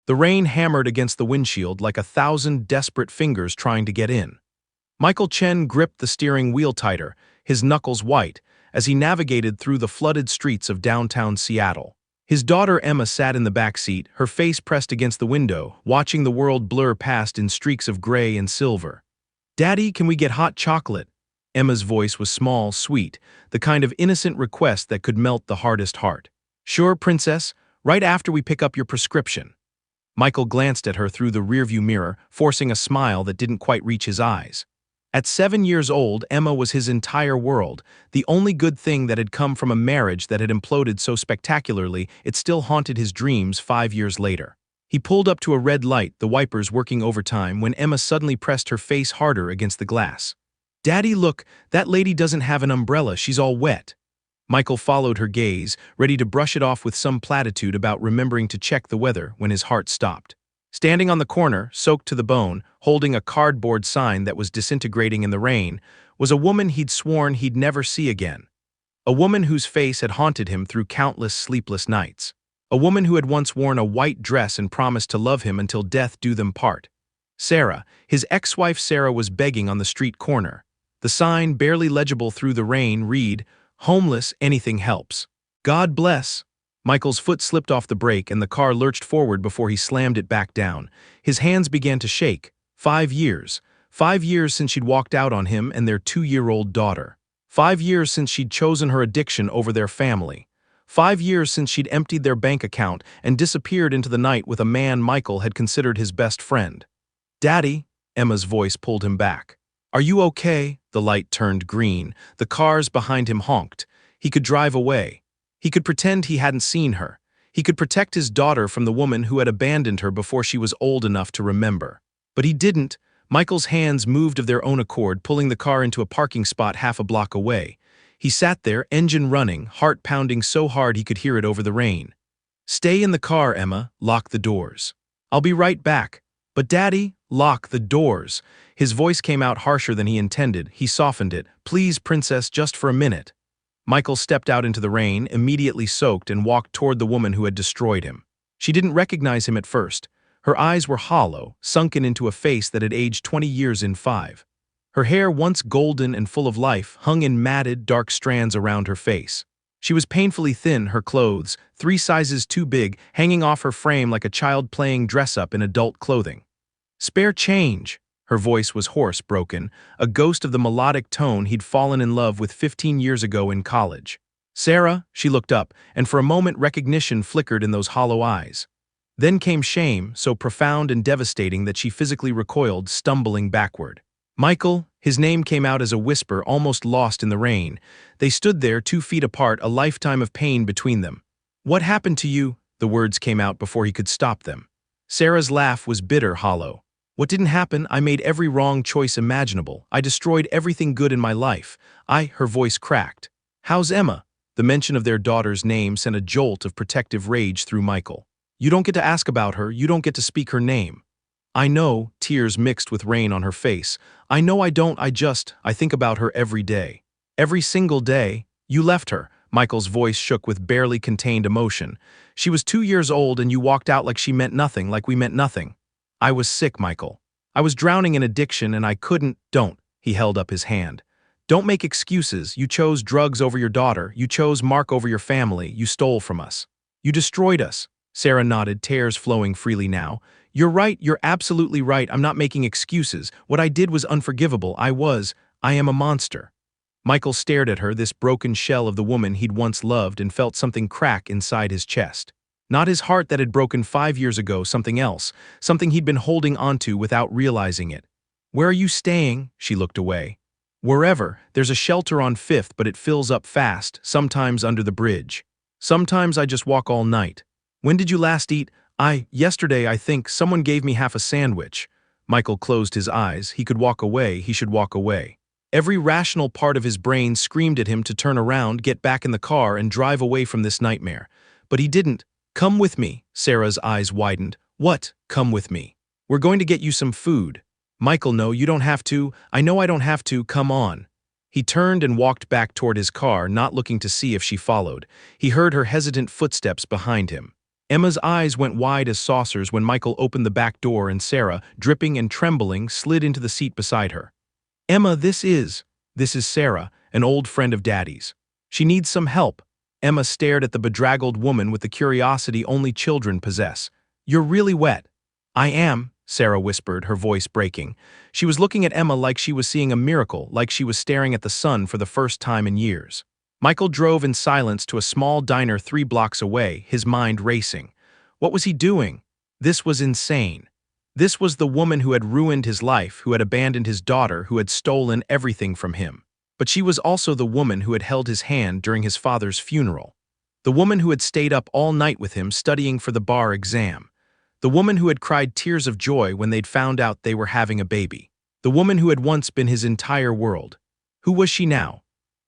The rain hammered against the windshield like 1,000 desperate fingers trying to get in. Michael Chen gripped the steering wheel tighter, his knuckles white, as he navigated through the flooded streets of downtown Seattle. His daughter Emma sat in the back seat, her face pressed against the window, watching the world blur past in streaks of gray and silver. "Daddy, can we get hot chocolate?" Emma's voice was small, sweet, the kind of innocent request that could melt the hardest heart. "Sure, princess, right after we pick up your prescription." Michael glanced at her through the rearview mirror, forcing a smile that didn't quite reach his eyes. At 7 years old, Emma was his entire world, the only good thing that had come from a marriage that had imploded so spectacularly it still haunted his dreams 5 years later. He pulled up to a red light, the wipers working overtime, when Emma suddenly pressed her face harder against the glass. "Daddy, look, that lady doesn't have an umbrella, she's all wet." Michael followed her gaze, ready to brush it off with some platitude about remembering to check the weather when his heart stopped. Standing on the corner, soaked to the bone, holding a cardboard sign that was disintegrating in the rain, was a woman he'd sworn he'd never see again. A woman whose face had haunted him through countless sleepless nights. A woman who had once worn a white dress and promised to love him until death do them part. Sarah, his ex-wife Sarah, was begging on the street corner. The sign, barely legible through the rain, read, "Homeless, anything helps. God bless." Michael's foot slipped off the brake and the car lurched forward before he slammed it back down. His hands began to shake. 5 years. 5 years since she'd walked out on him and their 2-year-old daughter. 5 years since she'd chosen her addiction over their family. 5 years since she'd emptied their bank account and disappeared into the night with a man Michael had considered his best friend. "Daddy," Emma's voice pulled him back. "Are you okay?" The light turned green. The cars behind him honked. He could drive away. He could pretend he hadn't seen her. He could protect his daughter from the woman who had abandoned her before she was old enough to remember. But he didn't. Michael's hands moved of their own accord, pulling the car into a parking spot half a block away. He sat there, engine running, heart pounding so hard he could hear it over the rain. "Stay in the car, Emma. Lock the doors." "I'll be right back." "But Daddy, lock the doors." His voice came out harsher than he intended. He softened it. "Please, princess, just for a minute." Michael stepped out into the rain, immediately soaked, and walked toward the woman who had destroyed him. She didn't recognize him at first. Her eyes were hollow, sunken into a face that had aged 20 years in 5. Her hair, once golden and full of life, hung in matted, dark strands around her face. She was painfully thin, her clothes, 3 sizes too big, hanging off her frame like a child playing dress-up in adult clothing. "Spare change." Her voice was hoarse, broken, a ghost of the melodic tone he'd fallen in love with 15 years ago in college. "Sarah," she looked up, and for a moment recognition flickered in those hollow eyes. Then came shame, so profound and devastating that she physically recoiled, stumbling backward. "Michael," his name came out as a whisper, almost lost in the rain. They stood there, 2 feet apart, a lifetime of pain between them. "What happened to you?" The words came out before he could stop them. Sarah's laugh was bitter, hollow. "What didn't happen? I made every wrong choice imaginable. I destroyed everything good in my life. Her voice cracked. "How's Emma?" The mention of their daughter's name sent a jolt of protective rage through Michael. "You don't get to ask about her, you don't get to speak her name." "I know," tears mixed with rain on her face. "I know I don't, I think about her every day. Every single day. You left her." Michael's voice shook with barely contained emotion. "She was 2 years old and you walked out like she meant nothing, like we meant nothing." "I was sick, Michael. I was drowning in addiction and I couldn't." "Don't." He held up his hand. "Don't make excuses. You chose drugs over your daughter. You chose Mark over your family. You stole from us. You destroyed us." Sarah nodded, tears flowing freely now. "You're right. You're absolutely right. I'm not making excuses. What I did was unforgivable. I am a monster." Michael stared at her, this broken shell of the woman he'd once loved, and felt something crack inside his chest. Not his heart that had broken 5 years ago, something else, something he'd been holding onto without realizing it. "Where are you staying?" She looked away. "Wherever. There's a shelter on 5th, but it fills up fast, sometimes under the bridge. Sometimes I just walk all night." "When did you last eat?" Yesterday, I think. Someone gave me half a sandwich." Michael closed his eyes. He could walk away. He should walk away. Every rational part of his brain screamed at him to turn around, get back in the car, and drive away from this nightmare. But he didn't. "Come with me." Sarah's eyes widened. "What? Come with me?" "We're going to get you some food." "Michael, no, you don't have to." "I know I don't have to. Come on." He turned and walked back toward his car, not looking to see if she followed. He heard her hesitant footsteps behind him. Emma's eyes went wide as saucers when Michael opened the back door and Sarah, dripping and trembling, slid into the seat beside her. Emma, this is Sarah, an old friend of Daddy's. She needs some help. Emma stared at the bedraggled woman with the curiosity only children possess. You're really wet. I am, Sarah whispered, her voice breaking. She was looking at Emma like she was seeing a miracle, like she was staring at the sun for the first time in years. Michael drove in silence to a small diner 3 blocks away, his mind racing. What was he doing? This was insane. This was the woman who had ruined his life, who had abandoned his daughter, who had stolen everything from him. But she was also the woman who had held his hand during his father's funeral. The woman who had stayed up all night with him studying for the bar exam. The woman who had cried tears of joy when they'd found out they were having a baby. The woman who had once been his entire world. Who was she now?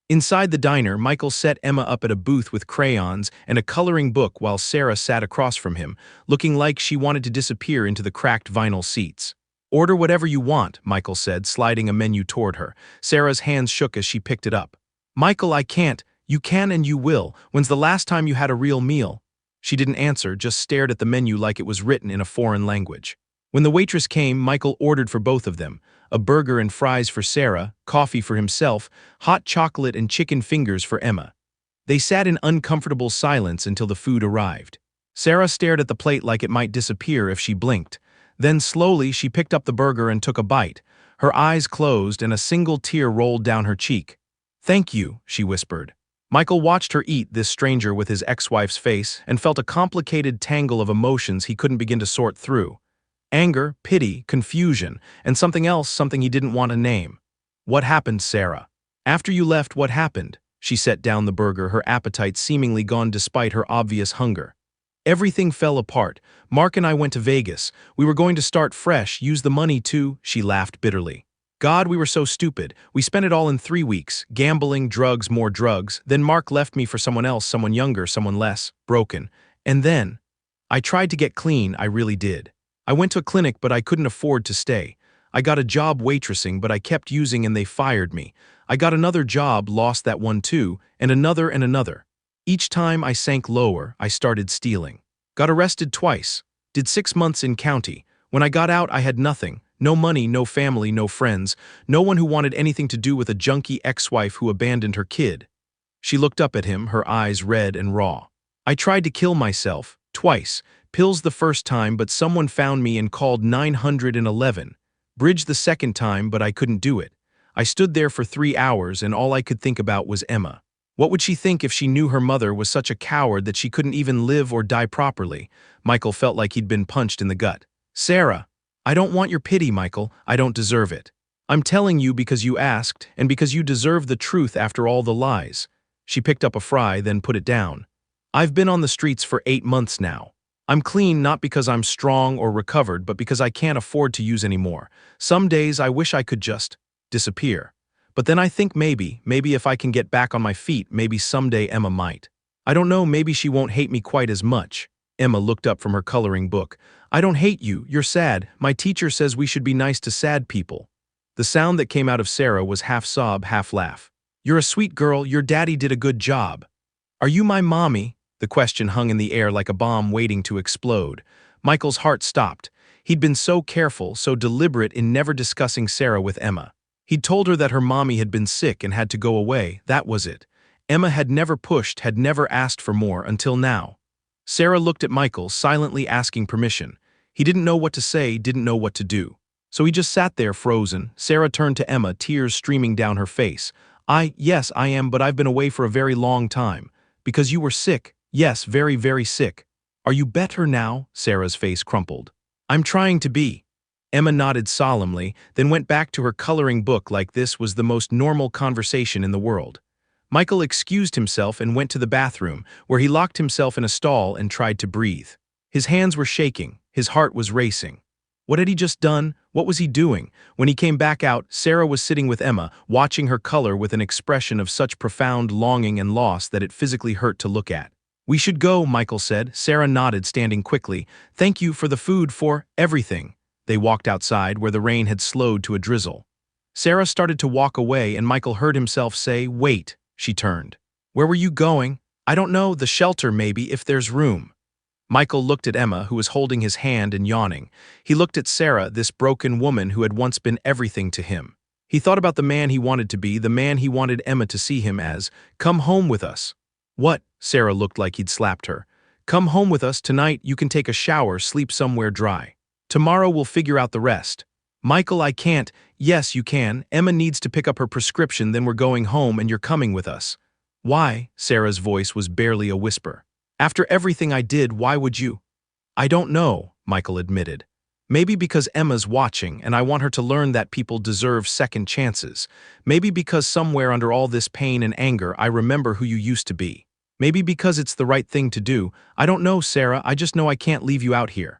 Inside the diner, Michael set Emma up at a booth with crayons and a coloring book while Sarah sat across from him, looking like she wanted to disappear into the cracked vinyl seats. Order whatever you want, Michael said, sliding a menu toward her. Sarah's hands shook as she picked it up. Michael, I can't. You can and you will. When's the last time you had a real meal? She didn't answer, just stared at the menu like it was written in a foreign language. When the waitress came, Michael ordered for both of them. A burger and fries for Sarah, coffee for himself, hot chocolate and chicken fingers for Emma. They sat in uncomfortable silence until the food arrived. Sarah stared at the plate like it might disappear if she blinked. Then slowly she picked up the burger and took a bite. Her eyes closed and a single tear rolled down her cheek. Thank you, she whispered. Michael watched her eat, this stranger with his ex-wife's face, and felt a complicated tangle of emotions he couldn't begin to sort through. Anger, pity, confusion, and something else, something he didn't want to name. What happened, Sarah? After you left, what happened? She set down the burger, her appetite seemingly gone despite her obvious hunger. Everything fell apart. Mark and I went to Vegas. We were going to start fresh, use the money to, she laughed bitterly. God, we were so stupid. We spent it all in 3 weeks. Gambling, drugs, more drugs. Then Mark left me for someone else, someone younger, someone less, broken. And then, I tried to get clean, I really did. I went to a clinic, but I couldn't afford to stay. I got a job waitressing, but I kept using and they fired me. I got another job, lost that one too, and another and another. Each time I sank lower, I started stealing. Got arrested twice. Did 6 months in county. When I got out, I had nothing. No money, no family, no friends. No one who wanted anything to do with a junkie ex-wife who abandoned her kid. She looked up at him, her eyes red and raw. I tried to kill myself, twice. Pills the first time, but someone found me and called 911. Bridge the second time, but I couldn't do it. I stood there for 3 hours and all I could think about was Emma. What would she think if she knew her mother was such a coward that she couldn't even live or die properly? Michael felt like he'd been punched in the gut. Sarah, I don't want your pity, Michael. I don't deserve it. I'm telling you because you asked and because you deserve the truth after all the lies. She picked up a fry, then put it down. I've been on the streets for 8 months now. I'm clean not because I'm strong or recovered, but because I can't afford to use anymore. Some days I wish I could just disappear. But then I think maybe if I can get back on my feet, maybe someday Emma might. I don't know, maybe she won't hate me quite as much. Emma looked up from her coloring book. I don't hate you, you're sad. My teacher says we should be nice to sad people. The sound that came out of Sarah was half sob, half laugh. You're a sweet girl, your daddy did a good job. Are you my mommy? The question hung in the air like a bomb waiting to explode. Michael's heart stopped. He'd been so careful, so deliberate in never discussing Sarah with Emma. He'd told her that her mommy had been sick and had to go away, that was it. Emma had never pushed, had never asked for more until now. Sarah looked at Michael, silently asking permission. He didn't know what to say, didn't know what to do. So he just sat there frozen. Sarah turned to Emma, tears streaming down her face. Yes, I am, but I've been away for a very long time. Because you were sick. Yes, very, very sick. Are you better now? Sarah's face crumpled. I'm trying to be. Emma nodded solemnly, then went back to her coloring book like this was the most normal conversation in the world. Michael excused himself and went to the bathroom, where he locked himself in a stall and tried to breathe. His hands were shaking, his heart was racing. What had he just done? What was he doing? When he came back out, Sarah was sitting with Emma, watching her color with an expression of such profound longing and loss that it physically hurt to look at. We should go, Michael said. Sarah nodded, standing quickly. Thank you for the food, for everything. They walked outside, where the rain had slowed to a drizzle. Sarah started to walk away, and Michael heard himself say, Wait. She turned. Where were you going? I don't know, the shelter maybe, if there's room. Michael looked at Emma, who was holding his hand and yawning. He looked at Sarah, this broken woman who had once been everything to him. He thought about the man he wanted to be, the man he wanted Emma to see him as. Come home with us. What? Sarah looked like he'd slapped her. Come home with us tonight. You can take a shower, sleep somewhere dry. Tomorrow we'll figure out the rest. Michael, I can't. Yes, you can. Emma needs to pick up her prescription, then we're going home and you're coming with us. Why? Sarah's voice was barely a whisper. After everything I did, why would you? I don't know, Michael admitted. Maybe because Emma's watching and I want her to learn that people deserve second chances. Maybe because somewhere under all this pain and anger I remember who you used to be. Maybe because it's the right thing to do. I don't know, Sarah, I just know I can't leave you out here.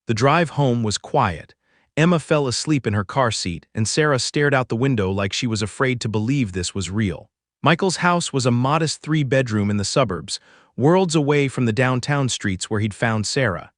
The drive home was quiet. Emma fell asleep in her car seat and Sarah stared out the window like she was afraid to believe this was real. Michael's house was a modest 3-bedroom in the suburbs, worlds away from the downtown streets where he'd found Sarah.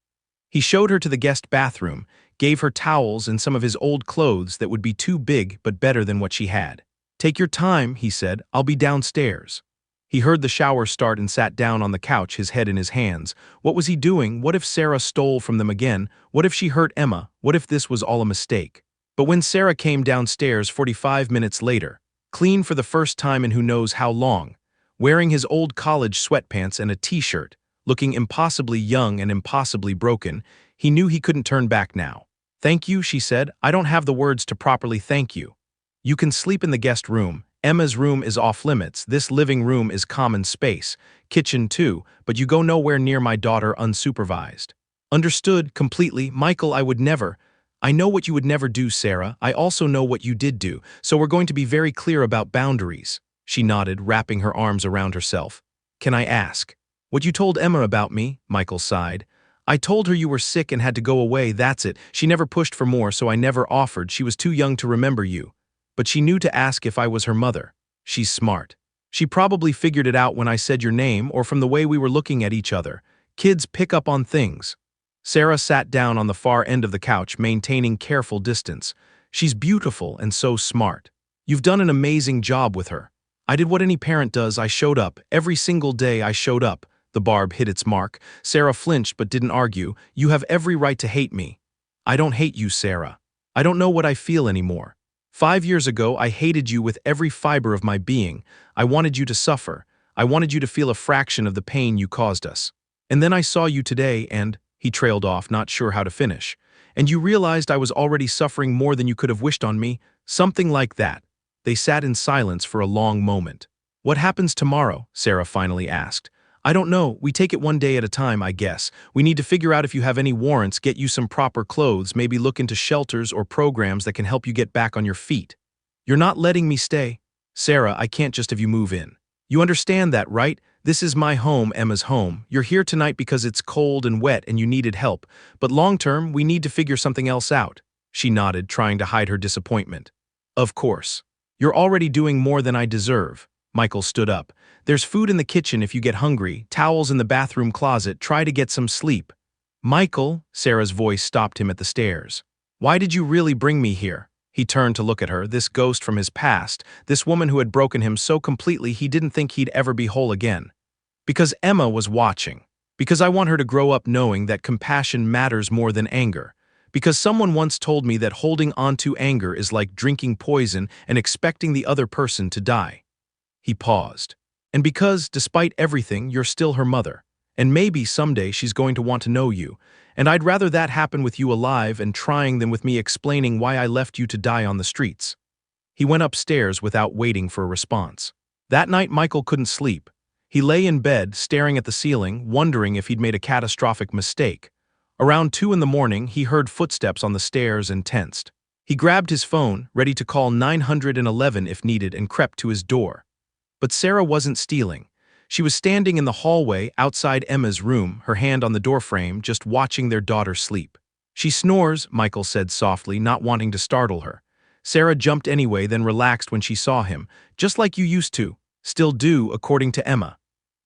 He showed her to the guest bathroom, gave her towels and some of his old clothes that would be too big but better than what she had. Take your time, he said, I'll be downstairs. He heard the shower start and sat down on the couch, his head in his hands. What was he doing? What if Sarah stole from them again? What if she hurt Emma? What if this was all a mistake? But when Sarah came downstairs 45 minutes later, clean for the first time in who knows how long, wearing his old college sweatpants and a t-shirt, looking impossibly young and impossibly broken, he knew he couldn't turn back now. Thank you, she said. I don't have the words to properly thank you. You can sleep in the guest room. Emma's room is off limits. This living room is common space. Kitchen too, but you go nowhere near my daughter unsupervised. Understood, completely. Michael, I would never. I know what you would never do, Sarah. I also know what you did do, so we're going to be very clear about boundaries. She nodded, wrapping her arms around herself. Can I ask? What you told Emma about me? Michael sighed. I told her you were sick and had to go away, that's it. She never pushed for more, so I never offered. She was too young to remember you. But she knew to ask if I was her mother. She's smart. She probably figured it out when I said your name or from the way we were looking at each other. Kids pick up on things. Sarah sat down on the far end of the couch, maintaining careful distance. She's beautiful and so smart. You've done an amazing job with her. I did what any parent does. I showed up. Every single day I showed up. The barb hit its mark. Sarah flinched but didn't argue. You have every right to hate me. I don't hate you, Sarah. I don't know what I feel anymore. 5 years ago, I hated you with every fiber of my being. I wanted you to suffer. I wanted you to feel a fraction of the pain you caused us. And then I saw you today and, he trailed off, not sure how to finish. And you realized I was already suffering more than you could have wished on me. Something like that. They sat in silence for a long moment. What happens tomorrow? Sarah finally asked. I don't know. We take it one day at a time, I guess. We need to figure out if you have any warrants, get you some proper clothes, maybe look into shelters or programs that can help you get back on your feet. You're not letting me stay. Sarah, I can't just have you move in. You understand that, right? This is my home, Emma's home. You're here tonight because it's cold and wet and you needed help. But long term, we need to figure something else out. She nodded, trying to hide her disappointment. Of course. You're already doing more than I deserve. Michael stood up. There's food in the kitchen if you get hungry, towels in the bathroom closet, try to get some sleep. Michael, Sarah's voice stopped him at the stairs. Why did you really bring me here? He turned to look at her, this ghost from his past, this woman who had broken him so completely he didn't think he'd ever be whole again. Because Emma was watching. Because I want her to grow up knowing that compassion matters more than anger. Because someone once told me that holding onto anger is like drinking poison and expecting the other person to die. He paused. And because, despite everything, you're still her mother. And maybe someday she's going to want to know you. And I'd rather that happen with you alive and trying than with me explaining why I left you to die on the streets. He went upstairs without waiting for a response. That night Michael couldn't sleep. He lay in bed, staring at the ceiling, wondering if he'd made a catastrophic mistake. Around 2 in the morning, he heard footsteps on the stairs and tensed. He grabbed his phone, ready to call 911 if needed, and crept to his door. But Sarah wasn't stealing. She was standing in the hallway outside Emma's room, her hand on the doorframe, just watching their daughter sleep. She snores, Michael said softly, not wanting to startle her. Sarah jumped anyway, then relaxed when she saw him, just like you used to, still do, according to Emma.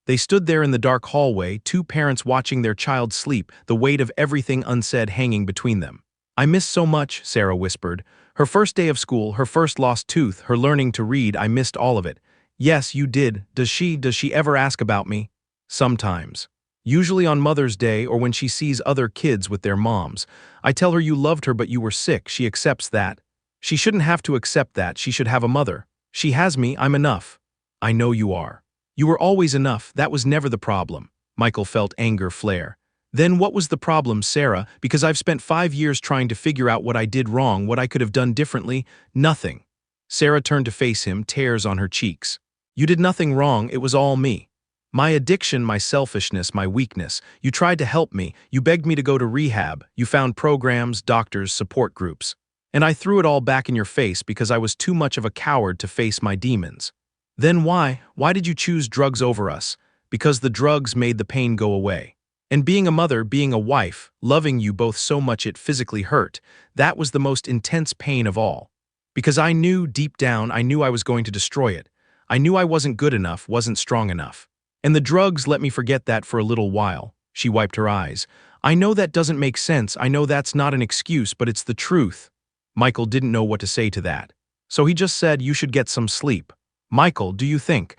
They stood there in the dark hallway, 2 parents watching their child sleep, the weight of everything unsaid hanging between them. I miss so much, Sarah whispered. Her first day of school, her first lost tooth, her learning to read, I missed all of it. Yes, you did. Does she ever ask about me? Sometimes. Usually on Mother's Day or when she sees other kids with their moms. I tell her you loved her but you were sick, she accepts that. She shouldn't have to accept that, she should have a mother. She has me, I'm enough. I know you are. You were always enough, that was never the problem. Michael felt anger flare. Then what was the problem, Sarah? Because I've spent 5 years trying to figure out what I did wrong, what I could have done differently. Nothing. Sarah turned to face him, tears on her cheeks. You did nothing wrong, it was all me. My addiction, my selfishness, my weakness. You tried to help me, you begged me to go to rehab, you found programs, doctors, support groups. And I threw it all back in your face because I was too much of a coward to face my demons. Then why? Why did you choose drugs over us? Because the drugs made the pain go away. And being a mother, being a wife, loving you both so much it physically hurt, that was the most intense pain of all. Because I knew, deep down, I knew I was going to destroy it. I knew I wasn't good enough, wasn't strong enough. And the drugs let me forget that for a little while. She wiped her eyes. I know that doesn't make sense, I know that's not an excuse, but it's the truth. Michael didn't know what to say to that. So he just said, you should get some sleep. Michael, do you think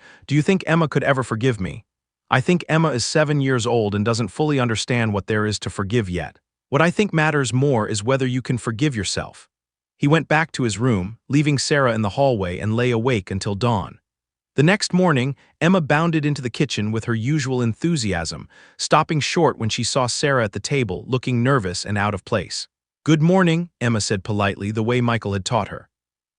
Emma could ever forgive me? I think Emma is 7 years old and doesn't fully understand what there is to forgive yet. What I think matters more is whether you can forgive yourself. He went back to his room, leaving Sarah in the hallway, and lay awake until dawn. The next morning, Emma bounded into the kitchen with her usual enthusiasm, stopping short when she saw Sarah at the table, looking nervous and out of place. Good morning, Emma said politely, the way Michael had taught her.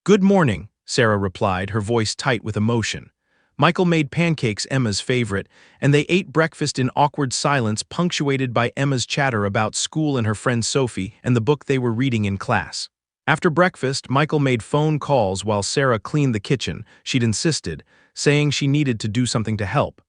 Good morning, Sarah replied, her voice tight with emotion. Michael made pancakes, Emma's favorite, and they ate breakfast in awkward silence punctuated by Emma's chatter about school and her friend Sophie and the book they were reading in class. After breakfast, Michael made phone calls while Sarah cleaned the kitchen. She'd insisted, saying she needed to do something to help.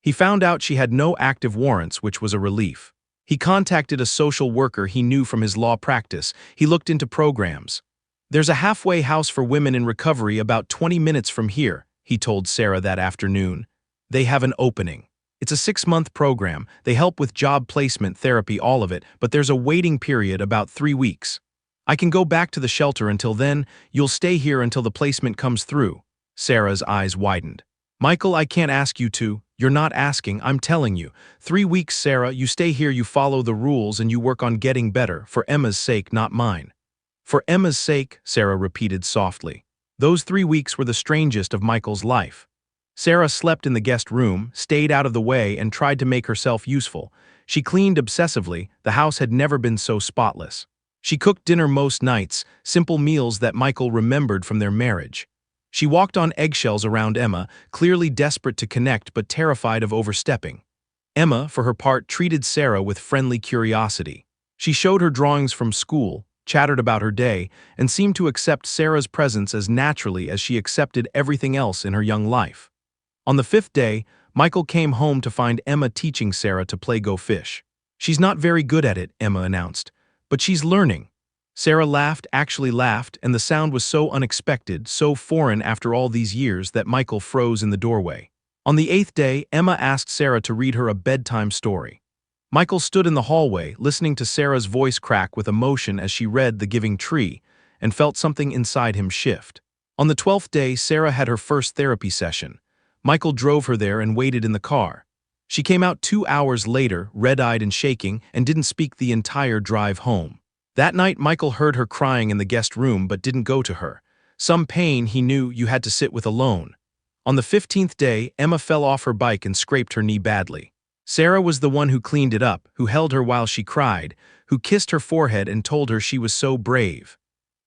He found out she had no active warrants, which was a relief. He contacted a social worker he knew from his law practice. He looked into programs. There's a halfway house for women in recovery about 20 minutes from here, he told Sarah that afternoon. They have an opening. It's a 6-month program. They help with job placement, therapy, all of it, but there's a waiting period about 3 weeks. I can go back to the shelter until then. You'll stay here until the placement comes through. Sarah's eyes widened. Michael, I can't ask you to. You're not asking, I'm telling you. 3 weeks, Sarah, you stay here, you follow the rules, and you work on getting better, for Emma's sake, not mine. For Emma's sake, Sarah repeated softly. Those 3 weeks were the strangest of Michael's life. Sarah slept in the guest room, stayed out of the way, and tried to make herself useful. She cleaned obsessively. The house had never been so spotless. She cooked dinner most nights, simple meals that Michael remembered from their marriage. She walked on eggshells around Emma, clearly desperate to connect but terrified of overstepping. Emma, for her part, treated Sarah with friendly curiosity. She showed her drawings from school, chattered about her day, and seemed to accept Sarah's presence as naturally as she accepted everything else in her young life. On the 5th day, Michael came home to find Emma teaching Sarah to play go fish. She's not very good at it, Emma announced, but she's learning. Sarah laughed, actually laughed, and the sound was so unexpected, so foreign after all these years that Michael froze in the doorway. On the 8th day, Emma asked Sarah to read her a bedtime story. Michael stood in the hallway, listening to Sarah's voice crack with emotion as she read The Giving Tree, and felt something inside him shift. On the 12th day, Sarah had her first therapy session. Michael drove her there and waited in the car. She came out 2 hours later, red-eyed and shaking, and didn't speak the entire drive home. That night, Michael heard her crying in the guest room but didn't go to her. Some pain he knew you had to sit with alone. On the 15th day, Emma fell off her bike and scraped her knee badly. Sarah was the one who cleaned it up, who held her while she cried, who kissed her forehead and told her she was so brave.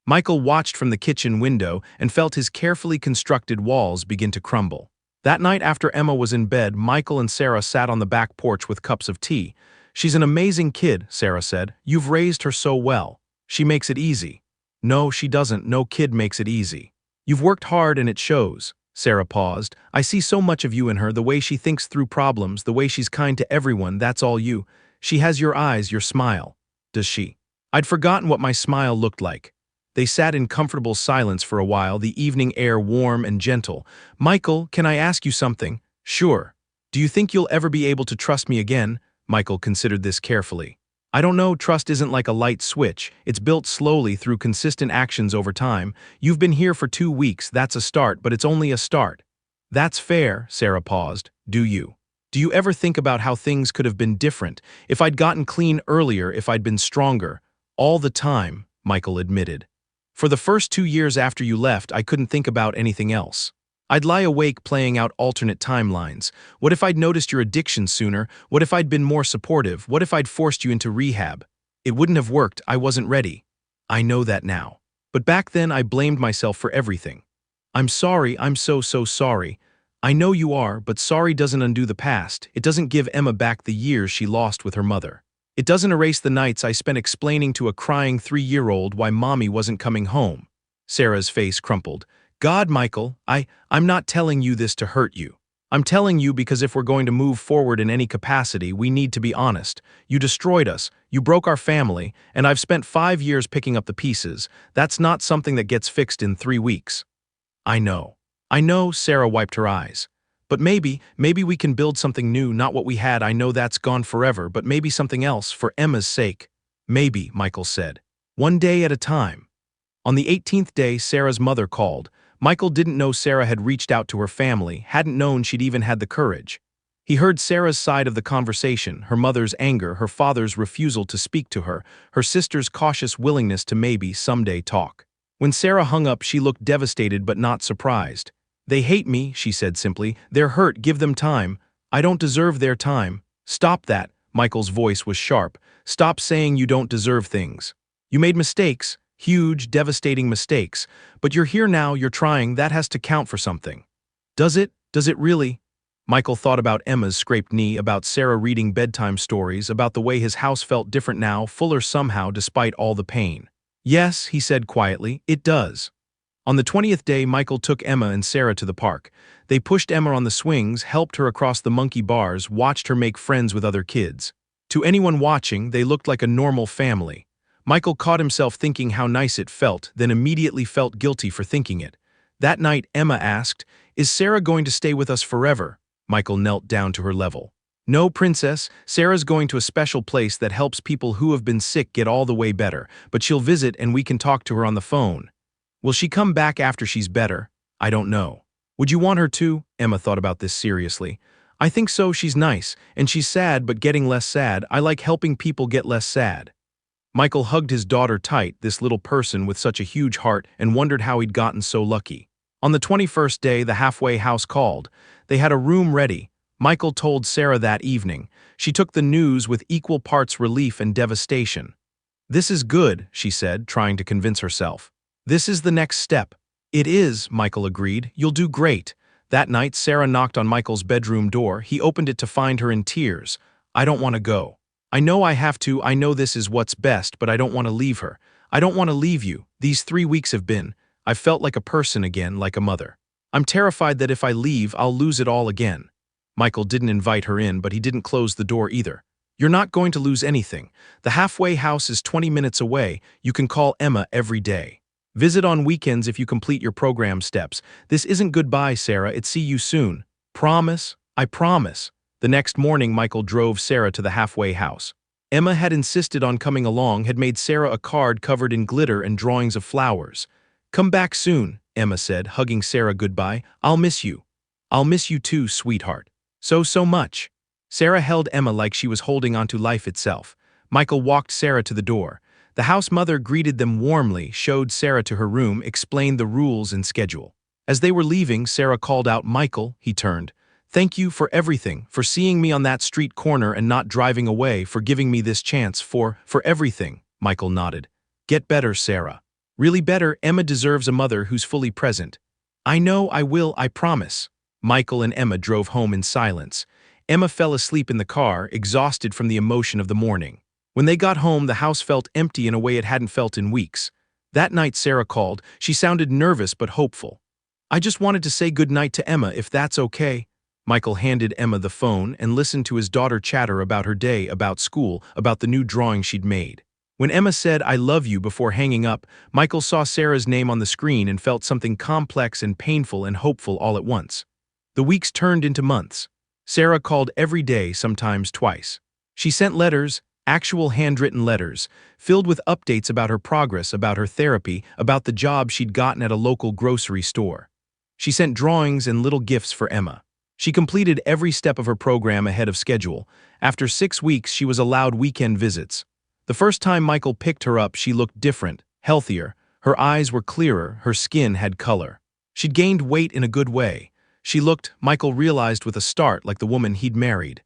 Michael watched from the kitchen window and felt his carefully constructed walls begin to crumble. That night after Emma was in bed, Michael and Sarah sat on the back porch with cups of tea. She's an amazing kid, Sarah said. You've raised her so well. She makes it easy. No, she doesn't. No kid makes it easy. You've worked hard and it shows. Sarah paused. I see so much of you in her, the way she thinks through problems, the way she's kind to everyone, that's all you. She has your eyes, your smile. Does she? I'd forgotten what my smile looked like. They sat in comfortable silence for a while, the evening air warm and gentle. Michael, can I ask you something? Sure. Do you think you'll ever be able to trust me again? Michael considered this carefully. I don't know, trust isn't like a light switch. It's built slowly through consistent actions over time. You've been here for 2 weeks, that's a start, but it's only a start. That's fair, Sarah paused. Do you? Do you ever think about how things could have been different, if I'd gotten clean earlier, if I'd been stronger? All the time, Michael admitted. For the first 2 years after you left, I couldn't think about anything else. I'd lie awake playing out alternate timelines. What if I'd noticed your addiction sooner? What if I'd been more supportive? What if I'd forced you into rehab? It wouldn't have worked. I wasn't ready. I know that now. But back then I blamed myself for everything. I'm sorry, I'm so sorry. I know you are, but sorry doesn't undo the past. It doesn't give Emma back the years she lost with her mother. It doesn't erase the nights I spent explaining to a crying 3-year-old why mommy wasn't coming home. Sarah's face crumpled. God, Michael, I'm not telling you this to hurt you. I'm telling you because if we're going to move forward in any capacity, we need to be honest. You destroyed us, you broke our family, and I've spent 5 years picking up the pieces. That's not something that gets fixed in 3 weeks. I know, Sarah wiped her eyes. But maybe we can build something new, not what we had. I know that's gone forever, but maybe something else, for Emma's sake. Maybe, Michael said. One day at a time. On the 18th day, Sarah's mother called. Michael didn't know Sarah had reached out to her family, hadn't known she'd even had the courage. He heard Sarah's side of the conversation, her mother's anger, her father's refusal to speak to her, her sister's cautious willingness to maybe someday talk. When Sarah hung up, she looked devastated but not surprised. They hate me, she said simply. They're hurt, give them time. I don't deserve their time. Stop that, Michael's voice was sharp. Stop saying you don't deserve things. You made mistakes, huge, devastating mistakes, but you're here now, you're trying, that has to count for something. Does it? Does it really? Michael thought about Emma's scraped knee, about Sarah reading bedtime stories, about the way his house felt different now, fuller somehow despite all the pain. Yes, he said quietly, it does. On the 20th day, Michael took Emma and Sarah to the park. They pushed Emma on the swings, helped her across the monkey bars, watched her make friends with other kids. To anyone watching, they looked like a normal family. Michael caught himself thinking how nice it felt, then immediately felt guilty for thinking it. That night, Emma asked, "Is Sarah going to stay with us forever?" Michael knelt down to her level. "No, princess, Sarah's going to a special place that helps people who have been sick get all the way better, but she'll visit and we can talk to her on the phone. Will she come back after she's better? I don't know. Would you want her to?" Emma thought about this seriously. "I think so, she's nice, and she's sad but getting less sad. I like helping people get less sad." Michael hugged his daughter tight, this little person with such a huge heart, and wondered how he'd gotten so lucky. On the 21st day, the halfway house called. They had a room ready. Michael told Sarah that evening. She took the news with equal parts relief and devastation. "This is good," she said, trying to convince herself. "This is the next step." "It is," Michael agreed. "You'll do great." That night, Sarah knocked on Michael's bedroom door. He opened it to find her in tears. "I don't want to go. I know I have to, I know this is what's best, but I don't want to leave her. I don't want to leave you. These 3 weeks have been. I've felt like a person again, like a mother. I'm terrified that if I leave, I'll lose it all again." Michael didn't invite her in, but he didn't close the door either. "You're not going to lose anything. The halfway house is 20 minutes away. You can call Emma every day. Visit on weekends if you complete your program steps. This isn't goodbye, Sarah. It's see you soon. Promise? I promise." The next morning, Michael drove Sarah to the halfway house. Emma had insisted on coming along, had made Sarah a card covered in glitter and drawings of flowers. "Come back soon," Emma said, hugging Sarah goodbye. "I'll miss you." "I'll miss you too, sweetheart. So much." Sarah held Emma like she was holding onto life itself. Michael walked Sarah to the door. The house mother greeted them warmly, showed Sarah to her room, explained the rules and schedule. As they were leaving, Sarah called out, "Michael," he turned. "Thank you for everything, for seeing me on that street corner and not driving away, for giving me this chance, for everything." Michael nodded. "Get better, Sarah. Really better. Emma deserves a mother who's fully present." "I know I will, I promise." Michael and Emma drove home in silence. Emma fell asleep in the car, exhausted from the emotion of the morning. When they got home, the house felt empty in a way it hadn't felt in weeks. That night Sarah called. She sounded nervous but hopeful. "I just wanted to say good night to Emma, if that's okay." Michael handed Emma the phone and listened to his daughter chatter about her day, about school, about the new drawing she'd made. When Emma said, "I love you," before hanging up, Michael saw Sarah's name on the screen and felt something complex and painful and hopeful all at once. The weeks turned into months. Sarah called every day, sometimes twice. She sent letters, actual handwritten letters, filled with updates about her progress, about her therapy, about the job she'd gotten at a local grocery store. She sent drawings and little gifts for Emma. She completed every step of her program ahead of schedule. After 6 weeks, she was allowed weekend visits. The first time Michael picked her up, she looked different, healthier. Her eyes were clearer, her skin had color. She'd gained weight in a good way. She looked, Michael realized with a start, like the woman he'd married.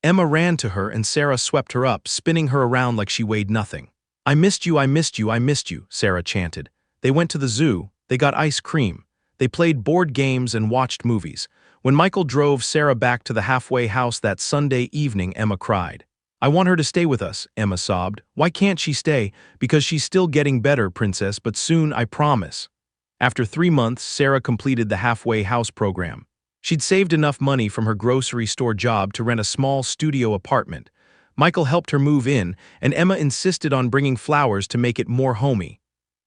Emma ran to her and Sarah swept her up, spinning her around like she weighed nothing. "I missed you, I missed you, I missed you," Sarah chanted. They went to the zoo, they got ice cream. They played board games and watched movies. When Michael drove Sarah back to the halfway house that Sunday evening, Emma cried. "I want her to stay with us," Emma sobbed. "Why can't she stay?" "Because she's still getting better, princess, but soon, I promise." After 3 months, Sarah completed the halfway house program. She'd saved enough money from her grocery store job to rent a small studio apartment. Michael helped her move in, and Emma insisted on bringing flowers to make it more homey.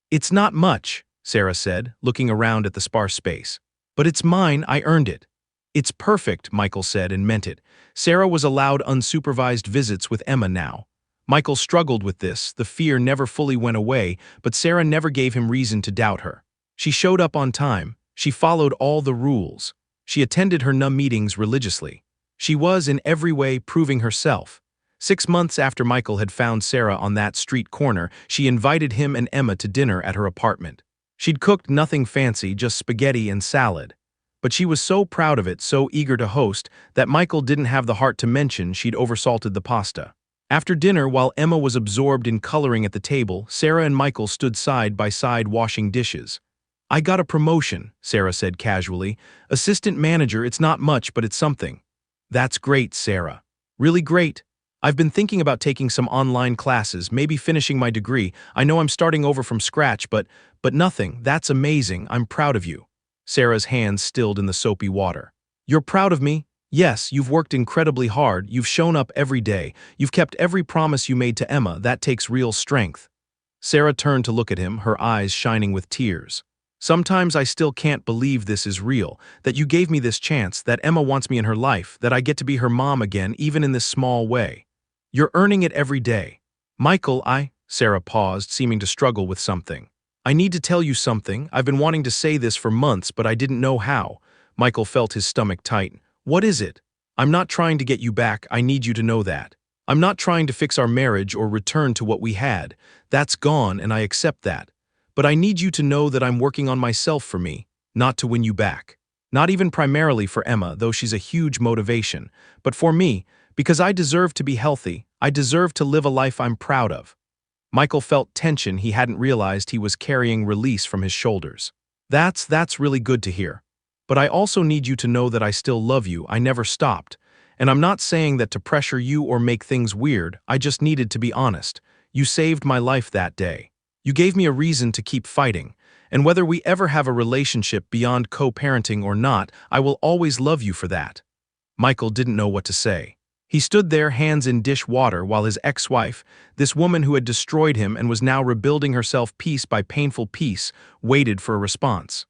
"It's not much," Sarah said, looking around at the sparse space. "But it's mine, I earned it." "It's perfect," Michael said and meant it. Sarah was allowed unsupervised visits with Emma now. Michael struggled with this, the fear never fully went away, but Sarah never gave him reason to doubt her. She showed up on time. She followed all the rules. She attended her meetings religiously. She was, in every way, proving herself. 6 months after Michael had found Sarah on that street corner, she invited him and Emma to dinner at her apartment. She'd cooked nothing fancy, just spaghetti and salad. But she was so proud of it, so eager to host, that Michael didn't have the heart to mention she'd oversalted the pasta. After dinner, while Emma was absorbed in coloring at the table, Sarah and Michael stood side by side washing dishes. "I got a promotion," Sarah said casually. "Assistant manager, it's not much, but it's something." "That's great, Sarah. Really great. I've been thinking about taking some online classes, maybe finishing my degree. I know I'm starting over from scratch, but nothing. That's amazing. I'm proud of you." Sarah's hands stilled in the soapy water. "You're proud of me? Yes, you've worked incredibly hard. You've shown up every day. You've kept every promise you made to Emma. That takes real strength." Sarah turned to look at him, her eyes shining with tears. "Sometimes I still can't believe this is real, that you gave me this chance, that Emma wants me in her life, that I get to be her mom again, even in this small way. You're earning it every day." "Michael, Sarah paused, seeming to struggle with something. "I need to tell you something. I've been wanting to say this for months, but I didn't know how." Michael felt his stomach tighten. "What is it?" "I'm not trying to get you back. I need you to know that. I'm not trying to fix our marriage or return to what we had. That's gone, and I accept that. But I need you to know that I'm working on myself for me, not to win you back. Not even primarily for Emma, though she's a huge motivation, but for me, because I deserve to be healthy. I deserve to live a life I'm proud of." Michael felt tension he hadn't realized he was carrying release from his shoulders. That's really good to hear. But I also need you to know that I still love you. I never stopped. And I'm not saying that to pressure you or make things weird. I just needed to be honest. You saved my life that day. You gave me a reason to keep fighting. And whether we ever have a relationship beyond co-parenting or not, I will always love you for that." Michael didn't know what to say. He stood there, hands in dish water, while his ex-wife, this woman who had destroyed him and was now rebuilding herself piece by painful piece, waited for a response.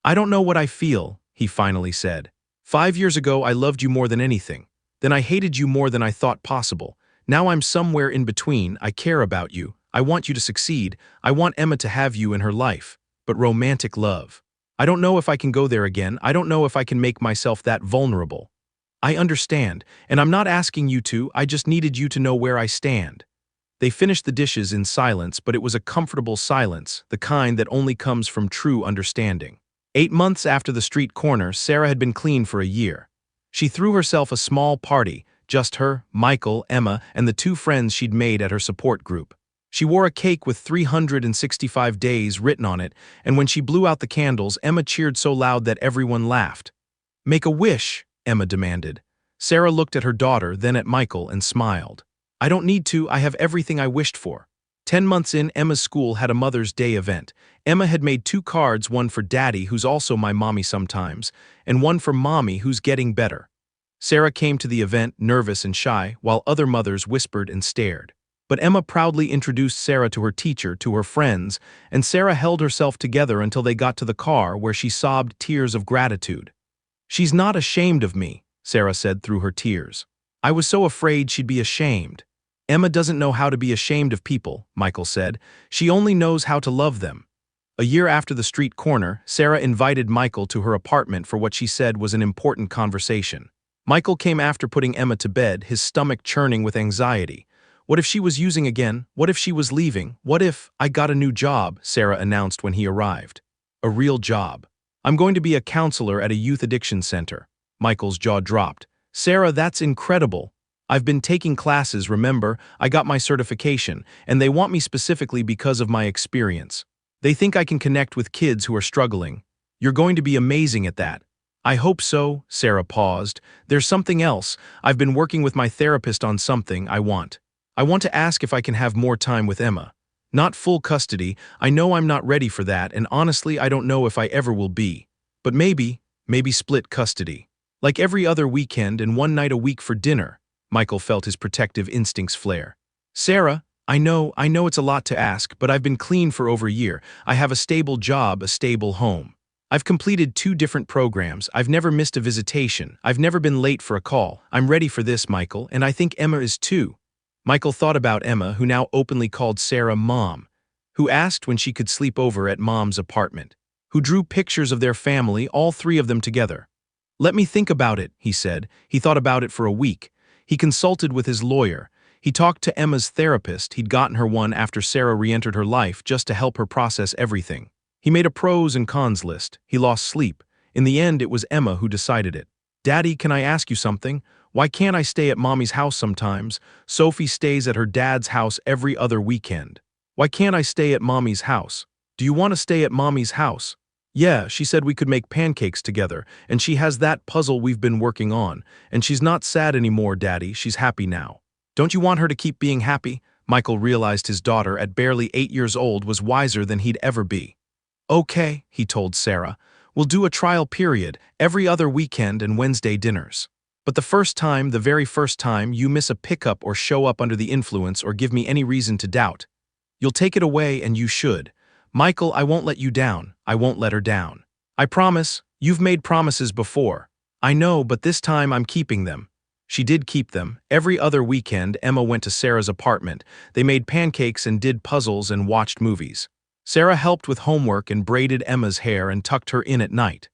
"I don't know what I feel," he finally said. 5 years ago, I loved you more than anything. Then I hated you more than I thought possible. Now I'm somewhere in between. I care about you. I want you to succeed. I want Emma to have you in her life. But romantic love. I don't know if I can go there again. I don't know if I can make myself that vulnerable. I understand, and I'm not asking you to. I just needed you to know where I stand." They finished the dishes in silence, but it was a comfortable silence, the kind that only comes from true understanding. 8 months after the street corner, Sarah had been clean for a year. She threw herself a small party, just her, Michael, Emma, and the 2 friends she'd made at her support group. She wore a cake with 365 days written on it, and when she blew out the candles, Emma cheered so loud that everyone laughed. "Make a wish," Emma demanded. Sarah looked at her daughter, then at Michael, and smiled. "I don't need to. I have everything I wished for." 10 months in, Emma's school had a Mother's Day event. Emma had made 2 cards, one for Daddy, who's also my mommy sometimes, and one for Mommy, who's getting better. Sarah came to the event, nervous and shy, while other mothers whispered and stared. But Emma proudly introduced Sarah to her teacher, to her friends, and Sarah held herself together until they got to the car, where she sobbed tears of gratitude. "She's not ashamed of me," Sarah said through her tears. "I was so afraid she'd be ashamed." "Emma doesn't know how to be ashamed of people," Michael said. "She only knows how to love them." A year after the street corner, Sarah invited Michael to her apartment for what she said was an important conversation. Michael came after putting Emma to bed, his stomach churning with anxiety. What if she was using again? What if she was leaving? What if I got a new job? Sarah announced when he arrived. A real job. I'm going to be a counselor at a youth addiction center. Michael's jaw dropped. Sarah, that's incredible. I've been taking classes, remember? I got my certification, and they want me specifically because of my experience. They think I can connect with kids who are struggling. You're going to be amazing at that. I hope so, Sarah paused. There's something else. I've been working with my therapist on something I want. I want to ask if I can have more time with Emma. Not full custody. I know I'm not ready for that, and honestly, I don't know if I ever will be. But maybe split custody. Like every other weekend and one night a week for dinner. Michael felt his protective instincts flare. Sarah, I know it's a lot to ask, but I've been clean for over a year. I have a stable job, a stable home. I've completed 2 different programs. I've never missed a visitation. I've never been late for a call. I'm ready for this, Michael, and I think Emma is too. Michael thought about Emma, who now openly called Sarah Mom, who asked when she could sleep over at Mom's apartment, who drew pictures of their family, all 3 of them together. Let me think about it, he said. He thought about it for a week. He consulted with his lawyer. He talked to Emma's therapist. He'd gotten her one after Sarah re-entered her life just to help her process everything. He made a pros and cons list. He lost sleep. In the end, it was Emma who decided it. Daddy, can I ask you something? Why can't I stay at Mommy's house sometimes? Sophie stays at her dad's house every other weekend. Why can't I stay at Mommy's house? Do you want to stay at Mommy's house? Yeah, she said we could make pancakes together, and she has that puzzle we've been working on, and she's not sad anymore, Daddy, she's happy now. Don't you want her to keep being happy? Michael realized his daughter, at barely 8 years old, was wiser than he'd ever be. Okay, he told Sarah, we'll do a trial period, every other weekend and Wednesday dinners. But the very first time, you miss a pickup or show up under the influence or give me any reason to doubt. You'll take it away, and you should. Michael, I won't let you down. I won't let her down. I promise. You've made promises before. I know, but this time I'm keeping them. She did keep them. Every other weekend, Emma went to Sarah's apartment. They made pancakes and did puzzles and watched movies. Sarah helped with homework and braided Emma's hair and tucked her in at night.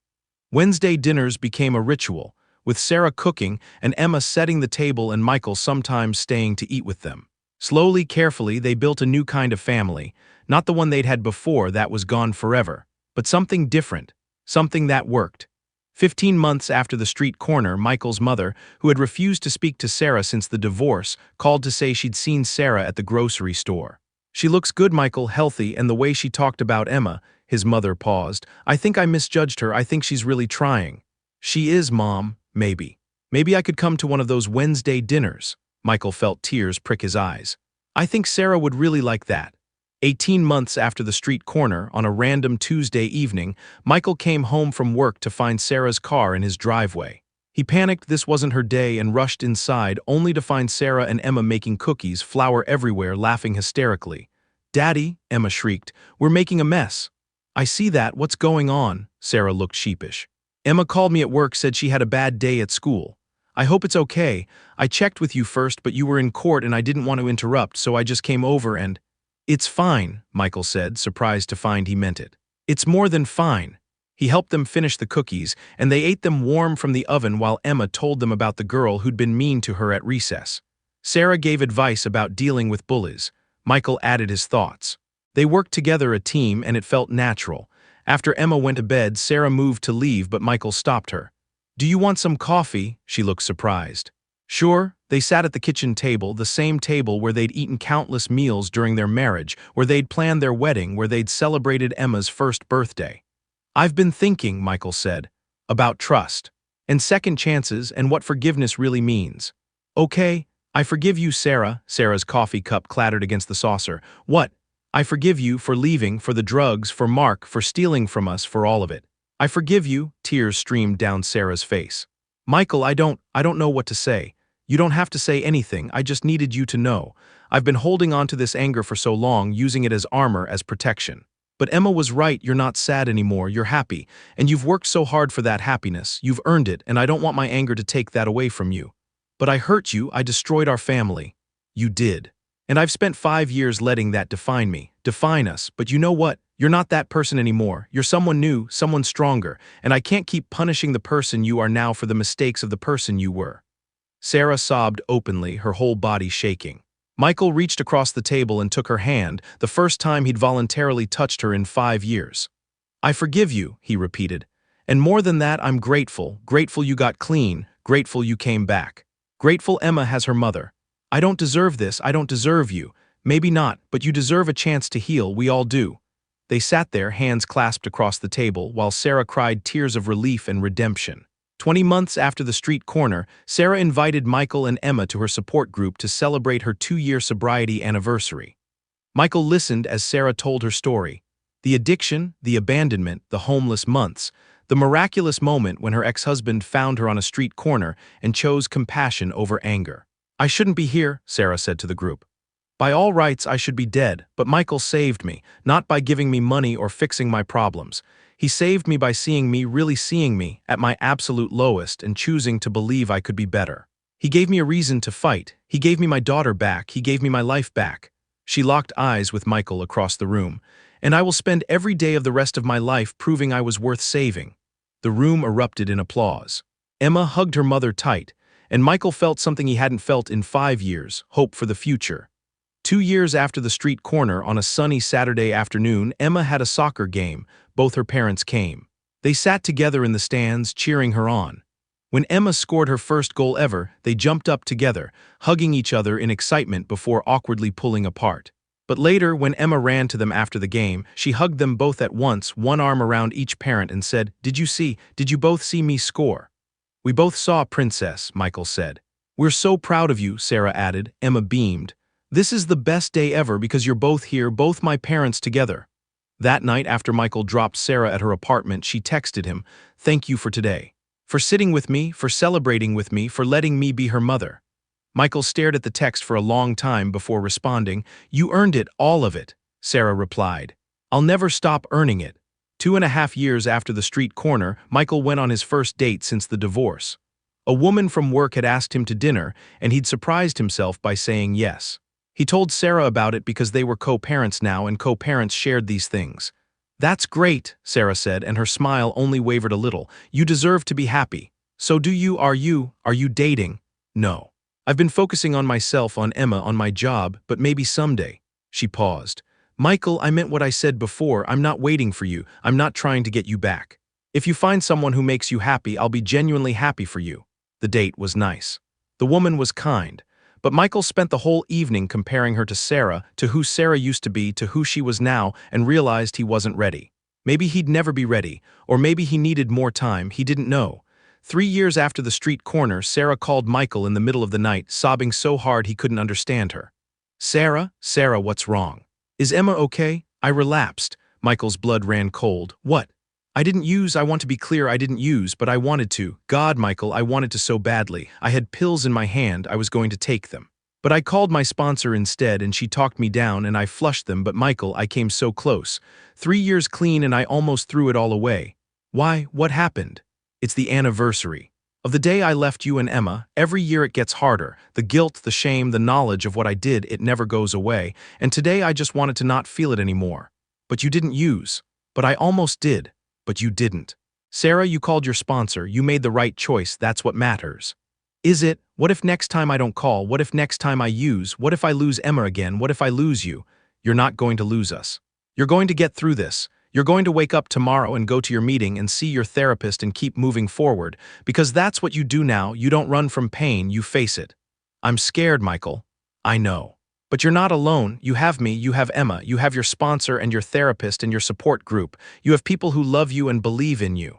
Wednesday dinners became a ritual, with Sarah cooking and Emma setting the table and Michael sometimes staying to eat with them. Slowly, carefully, they built a new kind of family, not the one they'd had before that was gone forever, but something different, something that worked. 15 months after the street corner, Michael's mother, who had refused to speak to Sarah since the divorce, called to say she'd seen Sarah at the grocery store. She looks good, Michael, healthy, and the way she talked about Emma, his mother paused. I think I misjudged her. I think she's really trying. She is, Mom, maybe. Maybe I could come to one of those Wednesday dinners. Michael felt tears prick his eyes. I think Sarah would really like that. 18 months after the street corner, on a random Tuesday evening, Michael came home from work to find Sarah's car in his driveway. He panicked this wasn't her day and rushed inside, only to find Sarah and Emma making cookies, flour everywhere, laughing hysterically. Daddy, Emma shrieked, we're making a mess. I see that, what's going on? Sarah looked sheepish. Emma called me at work, said she had a bad day at school. I hope it's okay. I checked with you first, but you were in court and I didn't want to interrupt, so I just came over and… It's fine, Michael said, surprised to find he meant it. It's more than fine. He helped them finish the cookies, and they ate them warm from the oven while Emma told them about the girl who'd been mean to her at recess. Sarah gave advice about dealing with bullies. Michael added his thoughts. They worked together, a team, and it felt natural. After Emma went to bed, Sarah moved to leave, but Michael stopped her. Do you want some coffee? She looked surprised. Sure. They sat at the kitchen table, the same table where they'd eaten countless meals during their marriage, where they'd planned their wedding, where they'd celebrated Emma's first birthday. I've been thinking, Michael said, about trust, and second chances and what forgiveness really means. Okay, I forgive you, Sarah. Sarah's coffee cup clattered against the saucer. What? I forgive you for leaving, for the drugs, for Mark, for stealing from us, for all of it. I forgive you. Tears streamed down Sarah's face. Michael, I don't know what to say. You don't have to say anything, I just needed you to know. I've been holding on to this anger for so long, using it as armor, as protection. But Emma was right, you're not sad anymore, you're happy. And you've worked so hard for that happiness, you've earned it, and I don't want my anger to take that away from you. But I hurt you, I destroyed our family. You did. And I've spent 5 years letting that define me, define us, but you know what? You're not that person anymore. You're someone new, someone stronger, and I can't keep punishing the person you are now for the mistakes of the person you were." Sarah sobbed openly, her whole body shaking. Michael reached across the table and took her hand, the first time he'd voluntarily touched her in 5 years. "I forgive you," he repeated. "And more than that, I'm grateful. Grateful you got clean. Grateful you came back. Grateful Emma has her mother. I don't deserve this. I don't deserve you. Maybe not, but you deserve a chance to heal. We all do." They sat there, hands clasped across the table, while Sarah cried tears of relief and redemption. 20 months after the street corner, Sarah invited Michael and Emma to her support group to celebrate her 2-year sobriety anniversary. Michael listened as Sarah told her story. The addiction, the abandonment, the homeless months, the miraculous moment when her ex-husband found her on a street corner and chose compassion over anger. "I shouldn't be here," Sarah said to the group. "By all rights, I should be dead, but Michael saved me, not by giving me money or fixing my problems. He saved me by seeing me, really seeing me, at my absolute lowest and choosing to believe I could be better. He gave me a reason to fight. He gave me my daughter back. He gave me my life back." She locked eyes with Michael across the room. "And I will spend every day of the rest of my life proving I was worth saving." The room erupted in applause. Emma hugged her mother tight, and Michael felt something he hadn't felt in 5 years, hope for the future. 2 years after the street corner, on a sunny Saturday afternoon, Emma had a soccer game. Both her parents came. They sat together in the stands, cheering her on. When Emma scored her first goal ever, they jumped up together, hugging each other in excitement before awkwardly pulling apart. But later, when Emma ran to them after the game, she hugged them both at once, one arm around each parent, and said, Did you both see me score?" "We both saw, Princess," Michael said. "We're so proud of you," Sarah added. Emma beamed. "This is the best day ever because you're both here, both my parents together." That night, after Michael dropped Sarah at her apartment, she texted him, "Thank you for today. For sitting with me, for celebrating with me, for letting me be her mother." Michael stared at the text for a long time before responding. "You earned it, all of it," Sarah replied. "I'll never stop earning it." 2.5 years after the street corner, Michael went on his first date since the divorce. A woman from work had asked him to dinner, and he'd surprised himself by saying yes. He told Sarah about it because they were co-parents now, and co-parents shared these things. "That's great," Sarah said, and her smile only wavered a little. "You deserve to be happy. So do you? Are you dating?" "No. I've been focusing on myself, on Emma, on my job, but maybe someday." She paused. "Michael, I meant what I said before. I'm not waiting for you. I'm not trying to get you back. If you find someone who makes you happy, I'll be genuinely happy for you." The date was nice. The woman was kind. But Michael spent the whole evening comparing her to Sarah, to who Sarah used to be, to who she was now, and realized he wasn't ready. Maybe he'd never be ready, or maybe he needed more time, he didn't know. 3 years after the street corner, Sarah called Michael in the middle of the night, sobbing so hard he couldn't understand her. Sarah, what's wrong? Is Emma okay?" "I relapsed." Michael's blood ran cold. "What?" I want to be clear, I didn't use, but I wanted to. God, Michael, I wanted to so badly. I had pills in my hand, I was going to take them. But I called my sponsor instead, and she talked me down, and I flushed them, but Michael, I came so close. 3 years clean, and I almost threw it all away." "Why? What happened?" "It's the anniversary of the day I left you and Emma. Every year it gets harder. The guilt, the shame, the knowledge of what I did, it never goes away. And today I just wanted to not feel it anymore." "But you didn't use." "But I almost did. But you didn't. Sarah, you called your sponsor. You made the right choice. That's what matters." "Is it? What if next time I don't call? What if next time I use? What if I lose Emma again? What if I lose you?" "You're not going to lose us. You're going to get through this. You're going to wake up tomorrow and go to your meeting and see your therapist and keep moving forward, because that's what you do now. You don't run from pain, you face it." "I'm scared, Michael." "I know. But you're not alone. You have me, you have Emma, you have your sponsor and your therapist and your support group. You have people who love you and believe in you."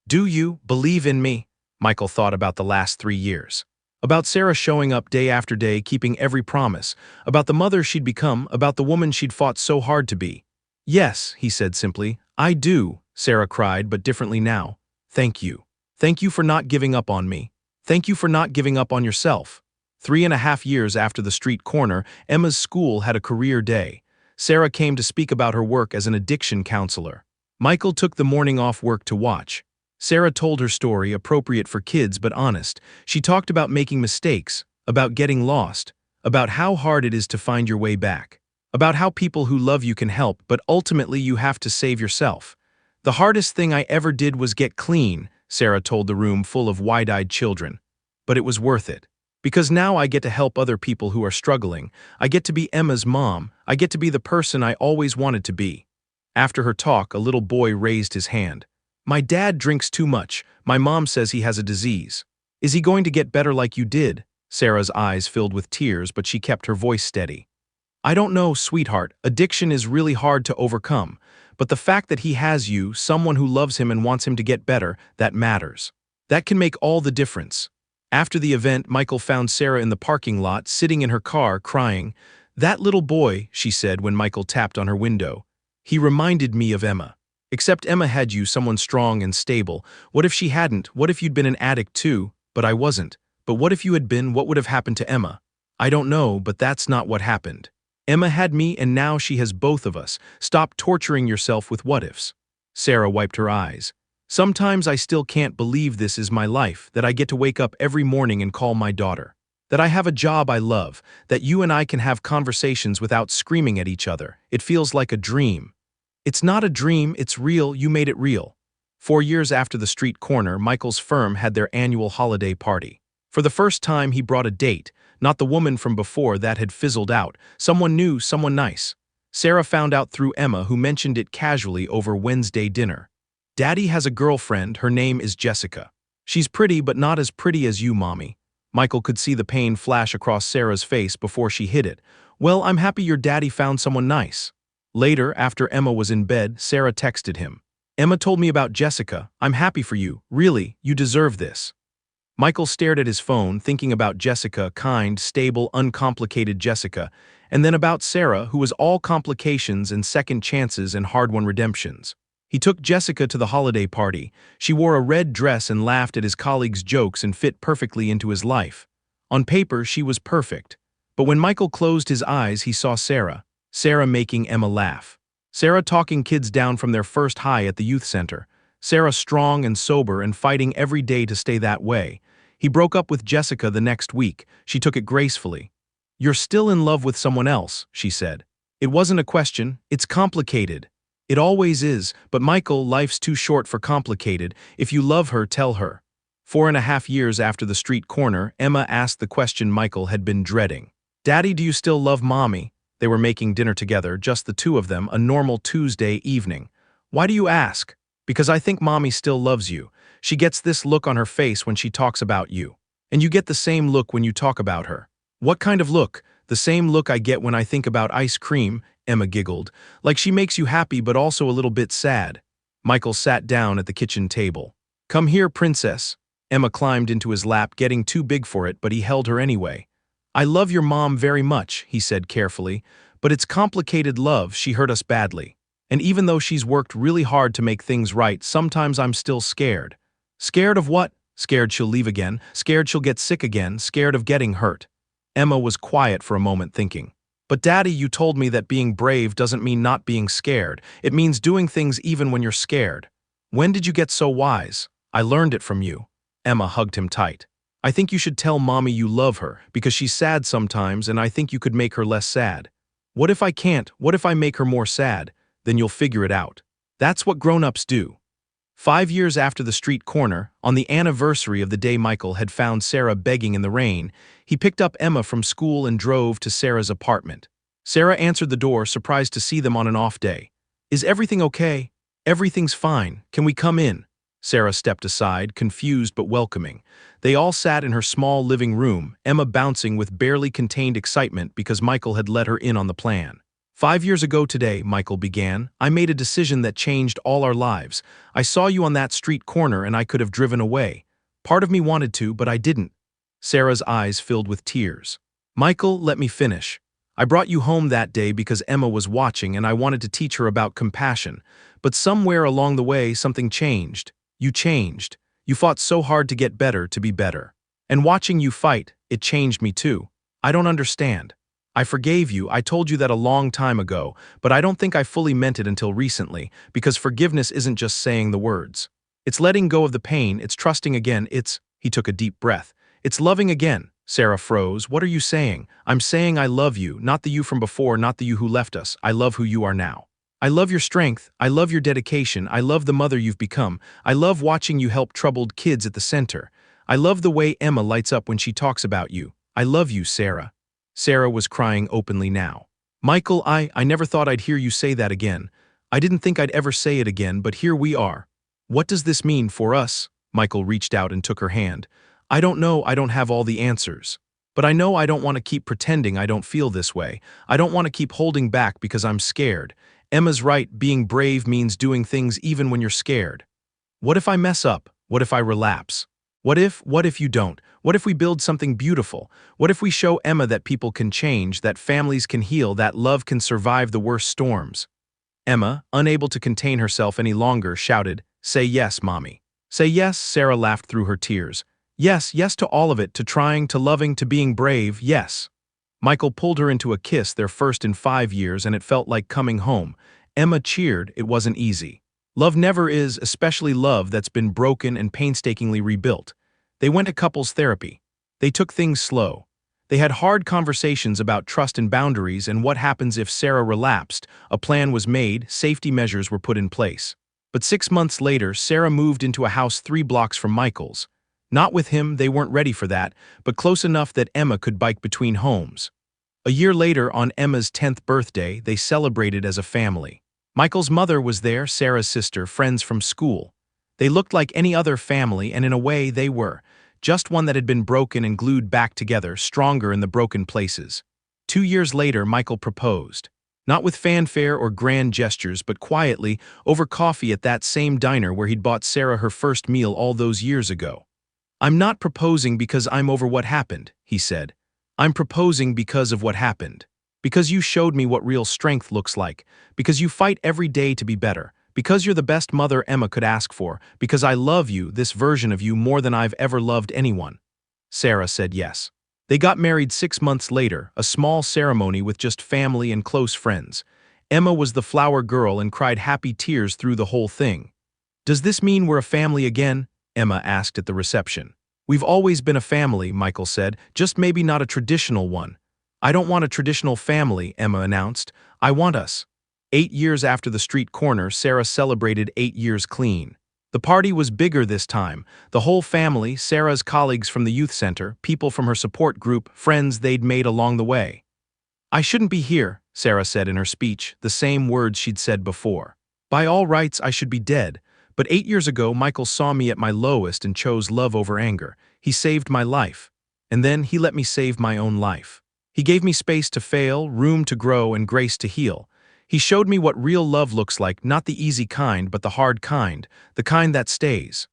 "Do you believe in me?" Michael thought about the last 3 years. About Sarah showing up day after day, keeping every promise. About the mother she'd become, about the woman she'd fought so hard to be. "Yes," he said simply. "I do," Sarah cried, but differently now. "Thank you. Thank you for not giving up on me. Thank you for not giving up on yourself." 3.5 years after the street corner, Emma's school had a career day. Sarah came to speak about her work as an addiction counselor. Michael took the morning off work to watch. Sarah told her story, appropriate for kids but honest. She talked about making mistakes, about getting lost, about how hard it is to find your way back, about how people who love you can help, but ultimately you have to save yourself. The hardest thing I ever did was get clean, Sarah told the room full of wide-eyed children. But it was worth it. Because now I get to help other people who are struggling. I get to be Emma's mom. I get to be the person I always wanted to be. After her talk, a little boy raised his hand. My dad drinks too much. My mom says he has a disease. Is he going to get better like you did? Sarah's eyes filled with tears, but she kept her voice steady. I don't know, sweetheart. Addiction is really hard to overcome. But the fact that he has you, someone who loves him and wants him to get better, that matters. That can make all the difference. After the event, Michael found Sarah in the parking lot, sitting in her car, crying. That little boy, she said when Michael tapped on her window. He reminded me of Emma. Except Emma had you, someone strong and stable. What if she hadn't? What if you'd been an addict too? But I wasn't. But what if you had been? What would have happened to Emma? I don't know, but that's not what happened. Emma had me, and now she has both of us. Stop torturing yourself with what-ifs. Sarah wiped her eyes. Sometimes I still can't believe this is my life, that I get to wake up every morning and call my daughter. That I have a job I love, that you and I can have conversations without screaming at each other. It feels like a dream. It's not a dream, it's real, you made it real. 4 years after the street corner, Michael's firm had their annual holiday party. For the first time, he brought a date, not the woman from before that had fizzled out, someone new, someone nice. Sarah found out through Emma, who mentioned it casually over Wednesday dinner. Daddy has a girlfriend, her name is Jessica. She's pretty, but not as pretty as you, Mommy. Michael could see the pain flash across Sarah's face before she hid it. Well, I'm happy your daddy found someone nice. Later, after Emma was in bed, Sarah texted him. Emma told me about Jessica. I'm happy for you. Really, you deserve this. Michael stared at his phone, thinking about Jessica, kind, stable, uncomplicated Jessica, and then about Sarah, who was all complications and second chances and hard-won redemptions. He took Jessica to the holiday party. She wore a red dress and laughed at his colleagues' jokes and fit perfectly into his life. On paper, she was perfect. But when Michael closed his eyes, he saw Sarah. Sarah making Emma laugh. Sarah talking kids down from their first high at the youth center. Sarah strong and sober and fighting every day to stay that way. He broke up with Jessica the next week. She took it gracefully. You're still in love with someone else, she said. It wasn't a question. It's complicated. It always is, but Michael, life's too short for complicated. If you love her, tell her. 4.5 years after the street corner, Emma asked the question Michael had been dreading. Daddy, do you still love Mommy? They were making dinner together, just the two of them, a normal Tuesday evening. Why do you ask? Because I think Mommy still loves you. She gets this look on her face when she talks about you. And you get the same look when you talk about her. What kind of look? The same look I get when I think about ice cream, Emma giggled. Like she makes you happy but also a little bit sad. Michael sat down at the kitchen table. Come here, princess. Emma climbed into his lap, getting too big for it, but he held her anyway. I love your mom very much, he said carefully, but it's complicated love. She hurt us badly. And even though she's worked really hard to make things right, sometimes I'm still scared. Scared of what? Scared she'll leave again, scared she'll get sick again, scared of getting hurt. Emma was quiet for a moment, thinking. But Daddy, you told me that being brave doesn't mean not being scared. It means doing things even when you're scared. When did you get so wise? I learned it from you. Emma hugged him tight. I think you should tell Mommy you love her, because she's sad sometimes and I think you could make her less sad. What if I can't? What if I make her more sad? Then you'll figure it out. That's what grown-ups do. 5 years after the street corner, on the anniversary of the day Michael had found Sarah begging in the rain, he picked up Emma from school and drove to Sarah's apartment. Sarah answered the door, surprised to see them on an off day. Is everything okay? Everything's fine. Can we come in? Sarah stepped aside, confused but welcoming. They all sat in her small living room, Emma bouncing with barely contained excitement because Michael had let her in on the plan. 5 years ago today, Michael began, I made a decision that changed all our lives. I saw you on that street corner and I could have driven away. Part of me wanted to, but I didn't. Sarah's eyes filled with tears. Michael, let me finish. I brought you home that day because Emma was watching and I wanted to teach her about compassion. But somewhere along the way, something changed. You changed. You fought so hard to get better, to be better. And watching you fight, it changed me too. I don't understand. I forgave you, I told you that a long time ago, but I don't think I fully meant it until recently, because forgiveness isn't just saying the words. It's letting go of the pain, it's trusting again, he took a deep breath. It's loving again. Sarah froze. What are you saying? I'm saying I love you, not the you from before, not the you who left us. I love who you are now. I love your strength. I love your dedication. I love the mother you've become. I love watching you help troubled kids at the center. I love the way Emma lights up when she talks about you. I love you, Sarah. Sarah was crying openly now. Michael, I never thought I'd hear you say that again. I didn't think I'd ever say it again, but here we are. What does this mean for us? Michael reached out and took her hand. I don't know, I don't have all the answers. But I know I don't want to keep pretending I don't feel this way. I don't want to keep holding back because I'm scared. Emma's right, being brave means doing things even when you're scared. What if I mess up? What if I relapse? What if you don't? What if we build something beautiful? What if we show Emma that people can change, that families can heal, that love can survive the worst storms? Emma, unable to contain herself any longer, shouted, "Say yes, Mommy." Say yes, Sarah laughed through her tears. Yes, yes to all of it, to trying, to loving, to being brave, yes. Michael pulled her into a kiss, their first in 5 years, and it felt like coming home. Emma cheered. It wasn't easy. Love never is, especially love that's been broken and painstakingly rebuilt. They went to couples therapy. They took things slow. They had hard conversations about trust and boundaries and what happens if Sarah relapsed. A plan was made, safety measures were put in place. But 6 months later, Sarah moved into a house 3 blocks from Michael's. Not with him, they weren't ready for that, but close enough that Emma could bike between homes. A year later, on Emma's 10th birthday, they celebrated as a family. Michael's mother was there, Sarah's sister, friends from school. They looked like any other family, and in a way they were. Just one that had been broken and glued back together, stronger in the broken places. 2 years later, Michael proposed. Not with fanfare or grand gestures, but quietly, over coffee at that same diner where he'd bought Sarah her first meal all those years ago. I'm not proposing because I'm over what happened, he said. I'm proposing because of what happened. Because you showed me what real strength looks like. Because you fight every day to be better. Because you're the best mother Emma could ask for. Because I love you, this version of you, more than I've ever loved anyone. Sarah said yes. They got married 6 months later, a small ceremony with just family and close friends. Emma was the flower girl and cried happy tears through the whole thing. Does this mean we're a family again? Emma asked at the reception. We've always been a family, Michael said, just maybe not a traditional one. I don't want a traditional family, Emma announced. I want us. 8 years after the street corner, Sarah celebrated 8 years clean. The party was bigger this time. The whole family, Sarah's colleagues from the youth center, people from her support group, friends they'd made along the way. I shouldn't be here, Sarah said in her speech, the same words she'd said before. By all rights, I should be dead. But 8 years ago, Michael saw me at my lowest and chose love over anger. He saved my life. And then he let me save my own life. He gave me space to fail, room to grow, and grace to heal. He showed me what real love looks like, not the easy kind, but the hard kind, the kind that stays.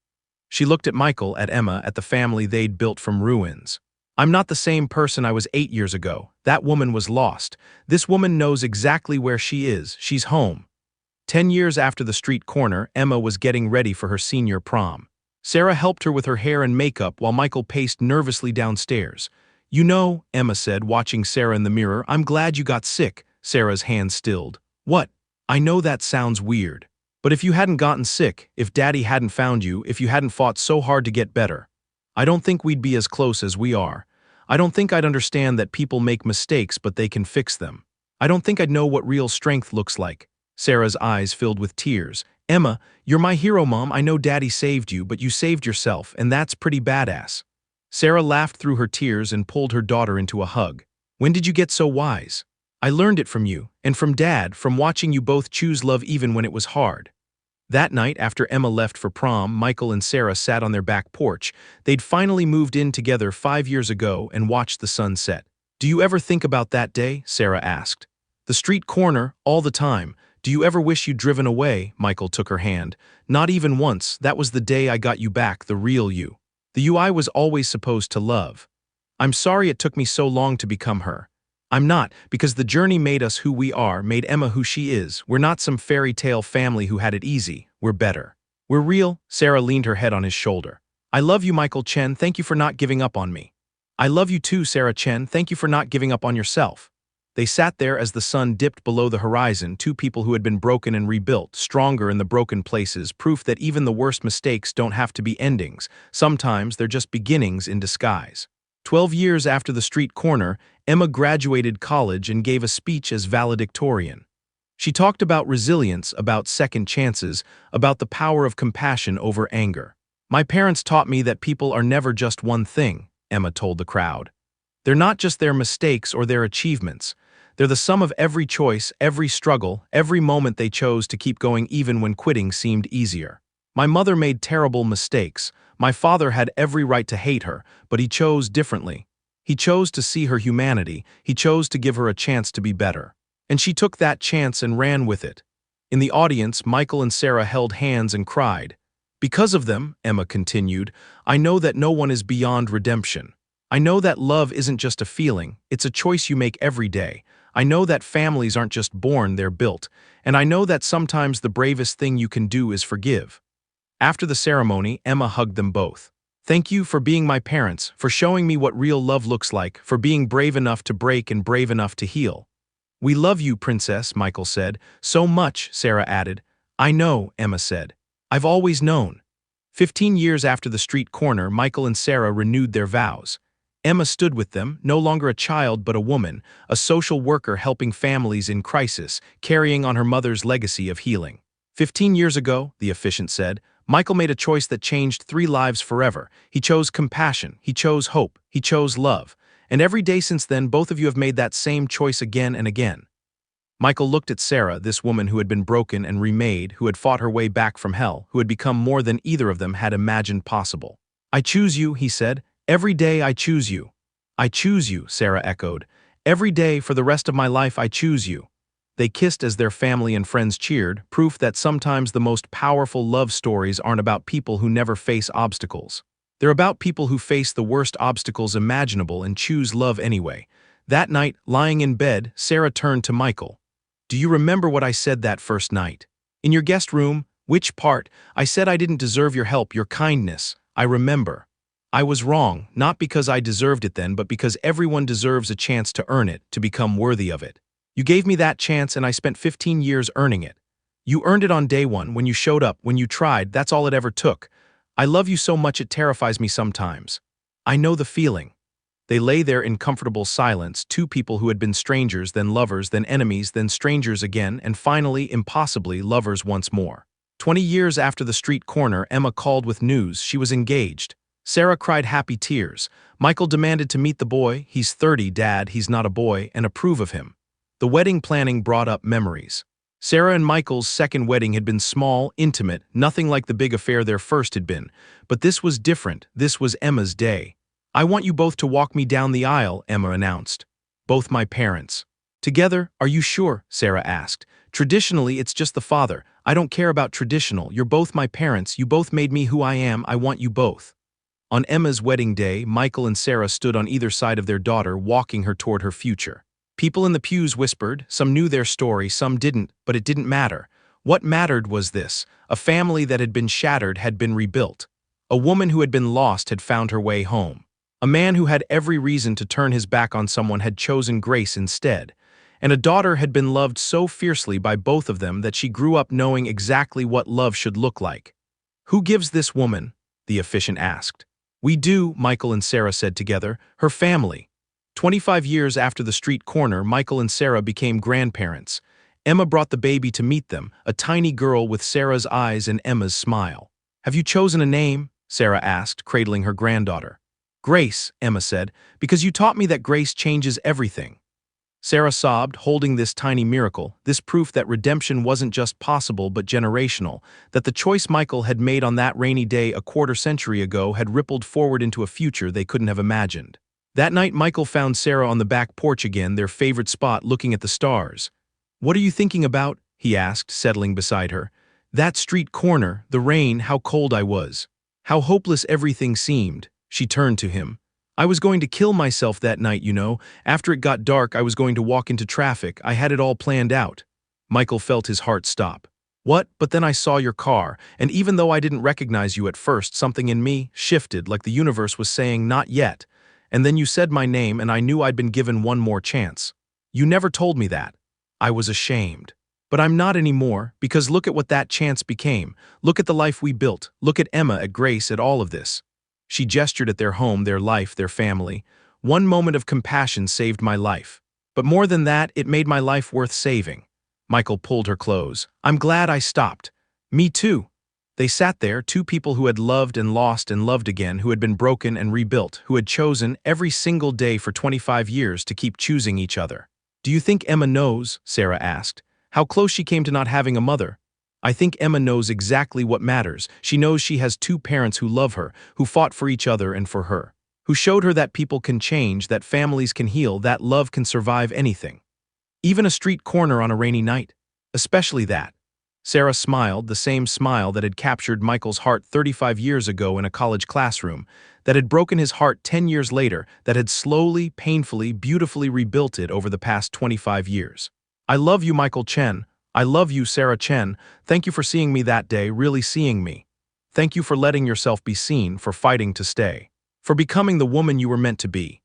She looked at Michael, at Emma, at the family they'd built from ruins. I'm not the same person I was 8 years ago. That woman was lost. This woman knows exactly where she is. She's home. 10 years after the street corner, Emma was getting ready for her senior prom. Sarah helped her with her hair and makeup while Michael paced nervously downstairs. You know, Emma said, watching Sarah in the mirror, I'm glad you got sick. Sarah's hand stilled. What? I know that sounds weird. But if you hadn't gotten sick, if Daddy hadn't found you, if you hadn't fought so hard to get better, I don't think we'd be as close as we are. I don't think I'd understand that people make mistakes but they can fix them. I don't think I'd know what real strength looks like. Sarah's eyes filled with tears. Emma, you're my hero, Mom. I know Daddy saved you, but you saved yourself, and that's pretty badass. Sarah laughed through her tears and pulled her daughter into a hug. When did you get so wise? I learned it from you, and from Dad, from watching you both choose love even when it was hard. That night, after Emma left for prom, Michael and Sarah sat on their back porch. They'd finally moved in together 5 years ago and watched the sun set. Do you ever think about that day? Sarah asked. The street corner, all the time. Do you ever wish you'd driven away? Michael took her hand. Not even once. That was the day I got you back, the real you. The you I was always supposed to love. I'm sorry it took me so long to become her. I'm not, because the journey made us who we are, made Emma who she is. We're not some fairy tale family who had it easy. We're better. We're real. Sarah leaned her head on his shoulder. I love you, Michael Chen. Thank you for not giving up on me. I love you too, Sarah Chen. Thank you for not giving up on yourself. They sat there as the sun dipped below the horizon, two people who had been broken and rebuilt, stronger in the broken places, proof that even the worst mistakes don't have to be endings. Sometimes they're just beginnings in disguise. 12 years after the street corner, Emma graduated college and gave a speech as valedictorian. She talked about resilience, about second chances, about the power of compassion over anger. "My parents taught me that people are never just one thing," Emma told the crowd. "They're not just their mistakes or their achievements. They're the sum of every choice, every struggle, every moment they chose to keep going even when quitting seemed easier. My mother made terrible mistakes. My father had every right to hate her, but he chose differently. He chose to see her humanity. He chose to give her a chance to be better. And she took that chance and ran with it." In the audience, Michael and Sarah held hands and cried. "Because of them," Emma continued, "I know that no one is beyond redemption. I know that love isn't just a feeling, it's a choice you make every day. I know that families aren't just born, they're built. And I know that sometimes the bravest thing you can do is forgive." After the ceremony, Emma hugged them both. "Thank you for being my parents, for showing me what real love looks like, for being brave enough to break and brave enough to heal." "We love you, Princess," Michael said. "So much," Sarah added. "I know," Emma said. "I've always known." 15 years after the street corner, Michael and Sarah renewed their vows. Emma stood with them, no longer a child but a woman, a social worker helping families in crisis, carrying on her mother's legacy of healing. 15 years ago, the officiant said, Michael made a choice that changed 3 lives forever. He chose compassion, he chose hope, he chose love. And every day since then, both of you have made that same choice again and again. Michael looked at Sarah, this woman who had been broken and remade, who had fought her way back from hell, who had become more than either of them had imagined possible. "I choose you," he said. "Every day I choose you." "I choose you," Sarah echoed. "Every day for the rest of my life I choose you." They kissed as their family and friends cheered, proof that sometimes the most powerful love stories aren't about people who never face obstacles. They're about people who face the worst obstacles imaginable and choose love anyway. That night, lying in bed, Sarah turned to Michael. "Do you remember what I said that first night? In your guest room, which part? I said I didn't deserve your help, your kindness. I remember. I was wrong, not because I deserved it then, but because everyone deserves a chance to earn it, to become worthy of it. You gave me that chance and I spent 15 years earning it. You earned it on day one, when you showed up, when you tried, that's all it ever took. I love you so much it terrifies me sometimes. I know the feeling." They lay there in comfortable silence, two people who had been strangers, then lovers, then enemies, then strangers again, and finally, impossibly, lovers once more. 20 years after the street corner, Emma called with news. She was engaged. Sarah cried happy tears. Michael demanded to meet the boy. "He's 30, Dad, he's not a boy," and approve of him. The wedding planning brought up memories. Sarah and Michael's second wedding had been small, intimate, nothing like the big affair their first had been. But this was different. This was Emma's day. "I want you both to walk me down the aisle," Emma announced. "Both my parents." "Together? Are you sure?" Sarah asked. "Traditionally, it's just the father. I don't care about traditional. You're both my parents. You both made me who I am. I want you both." On Emma's wedding day, Michael and Sarah stood on either side of their daughter, walking her toward her future. People in the pews whispered. Some knew their story, some didn't, but it didn't matter. What mattered was this: a family that had been shattered had been rebuilt. A woman who had been lost had found her way home. A man who had every reason to turn his back on someone had chosen grace instead. And a daughter had been loved so fiercely by both of them that she grew up knowing exactly what love should look like. "Who gives this woman?" the officiant asked. "We do," Michael and Sarah said together. "Her family." 25 years after the street corner, Michael and Sarah became grandparents. Emma brought the baby to meet them, a tiny girl with Sarah's eyes and Emma's smile. "Have you chosen a name?" Sarah asked, cradling her granddaughter. "Grace," Emma said, "because you taught me that grace changes everything." Sarah sobbed, holding this tiny miracle, this proof that redemption wasn't just possible but generational, that the choice Michael had made on that rainy day a quarter-century ago had rippled forward into a future they couldn't have imagined. That night, Michael found Sarah on the back porch again, their favorite spot, looking at the stars. "What are you thinking about?" he asked, settling beside her. "That street corner, the rain, how cold I was. How hopeless everything seemed." She turned to him. "I was going to kill myself that night, you know. After it got dark, I was going to walk into traffic. I had it all planned out." Michael felt his heart stop. "What? But then I saw your car, and even though I didn't recognize you at first, something in me shifted, like the universe was saying, not yet. And then you said my name, and I knew I'd been given one more chance. You never told me that. I was ashamed. But I'm not anymore, because look at what that chance became. Look at the life we built. Look at Emma, at Grace, at all of this." She gestured at their home, their life, their family. One moment of compassion saved my life. But more than that, it made my life worth saving. Michael pulled her close. I'm glad I stopped. Me too. They sat there, two people who had loved and lost and loved again, who had been broken and rebuilt, who had chosen every single day for 25 years to keep choosing each other. Do you think Emma knows, Sarah asked, how close she came to not having a mother? I think Emma knows exactly what matters. She knows she has two parents who love her, who fought for each other and for her, who showed her that people can change, that families can heal, that love can survive anything. Even a street corner on a rainy night. Especially that. Sarah smiled, the same smile that had captured Michael's heart 35 years ago in a college classroom, that had broken his heart 10 years later, that had slowly, painfully, beautifully rebuilt it over the past 25 years. I love you, Michael Chen. I love you, Sarah Chen. Thank you for seeing me that day, really seeing me. Thank you for letting yourself be seen, for fighting to stay, for becoming the woman you were meant to be.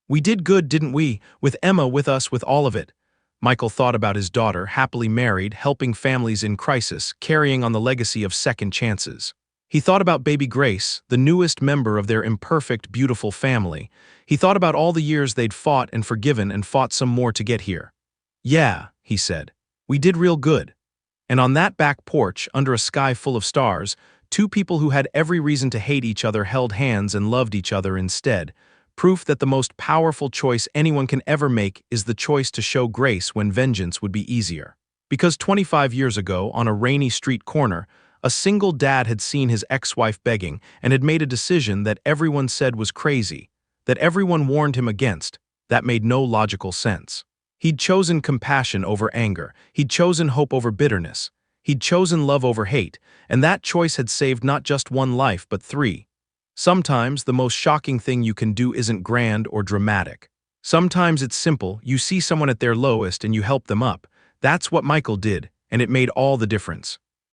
We did good, didn't we? With Emma, with us, with all of it. Michael thought about his daughter, happily married, helping families in crisis, carrying on the legacy of second chances. He thought about baby Grace, the newest member of their imperfect, beautiful family. He thought about all the years they'd fought and forgiven and fought some more to get here. Yeah, he said, we did real good. And on that back porch, under a sky full of stars, two people who had every reason to hate each other held hands and loved each other instead. Proof that the most powerful choice anyone can ever make is the choice to show grace when vengeance would be easier. Because 25 years ago, on a rainy street corner, a single dad had seen his ex-wife begging and had made a decision that everyone said was crazy, that everyone warned him against, that made no logical sense. He'd chosen compassion over anger, he'd chosen hope over bitterness, he'd chosen love over hate, and that choice had saved not just one life but three. Sometimes the most shocking thing you can do isn't grand or dramatic. Sometimes it's simple, you see someone at their lowest and you help them up. That's what Michael did, and it made all the difference.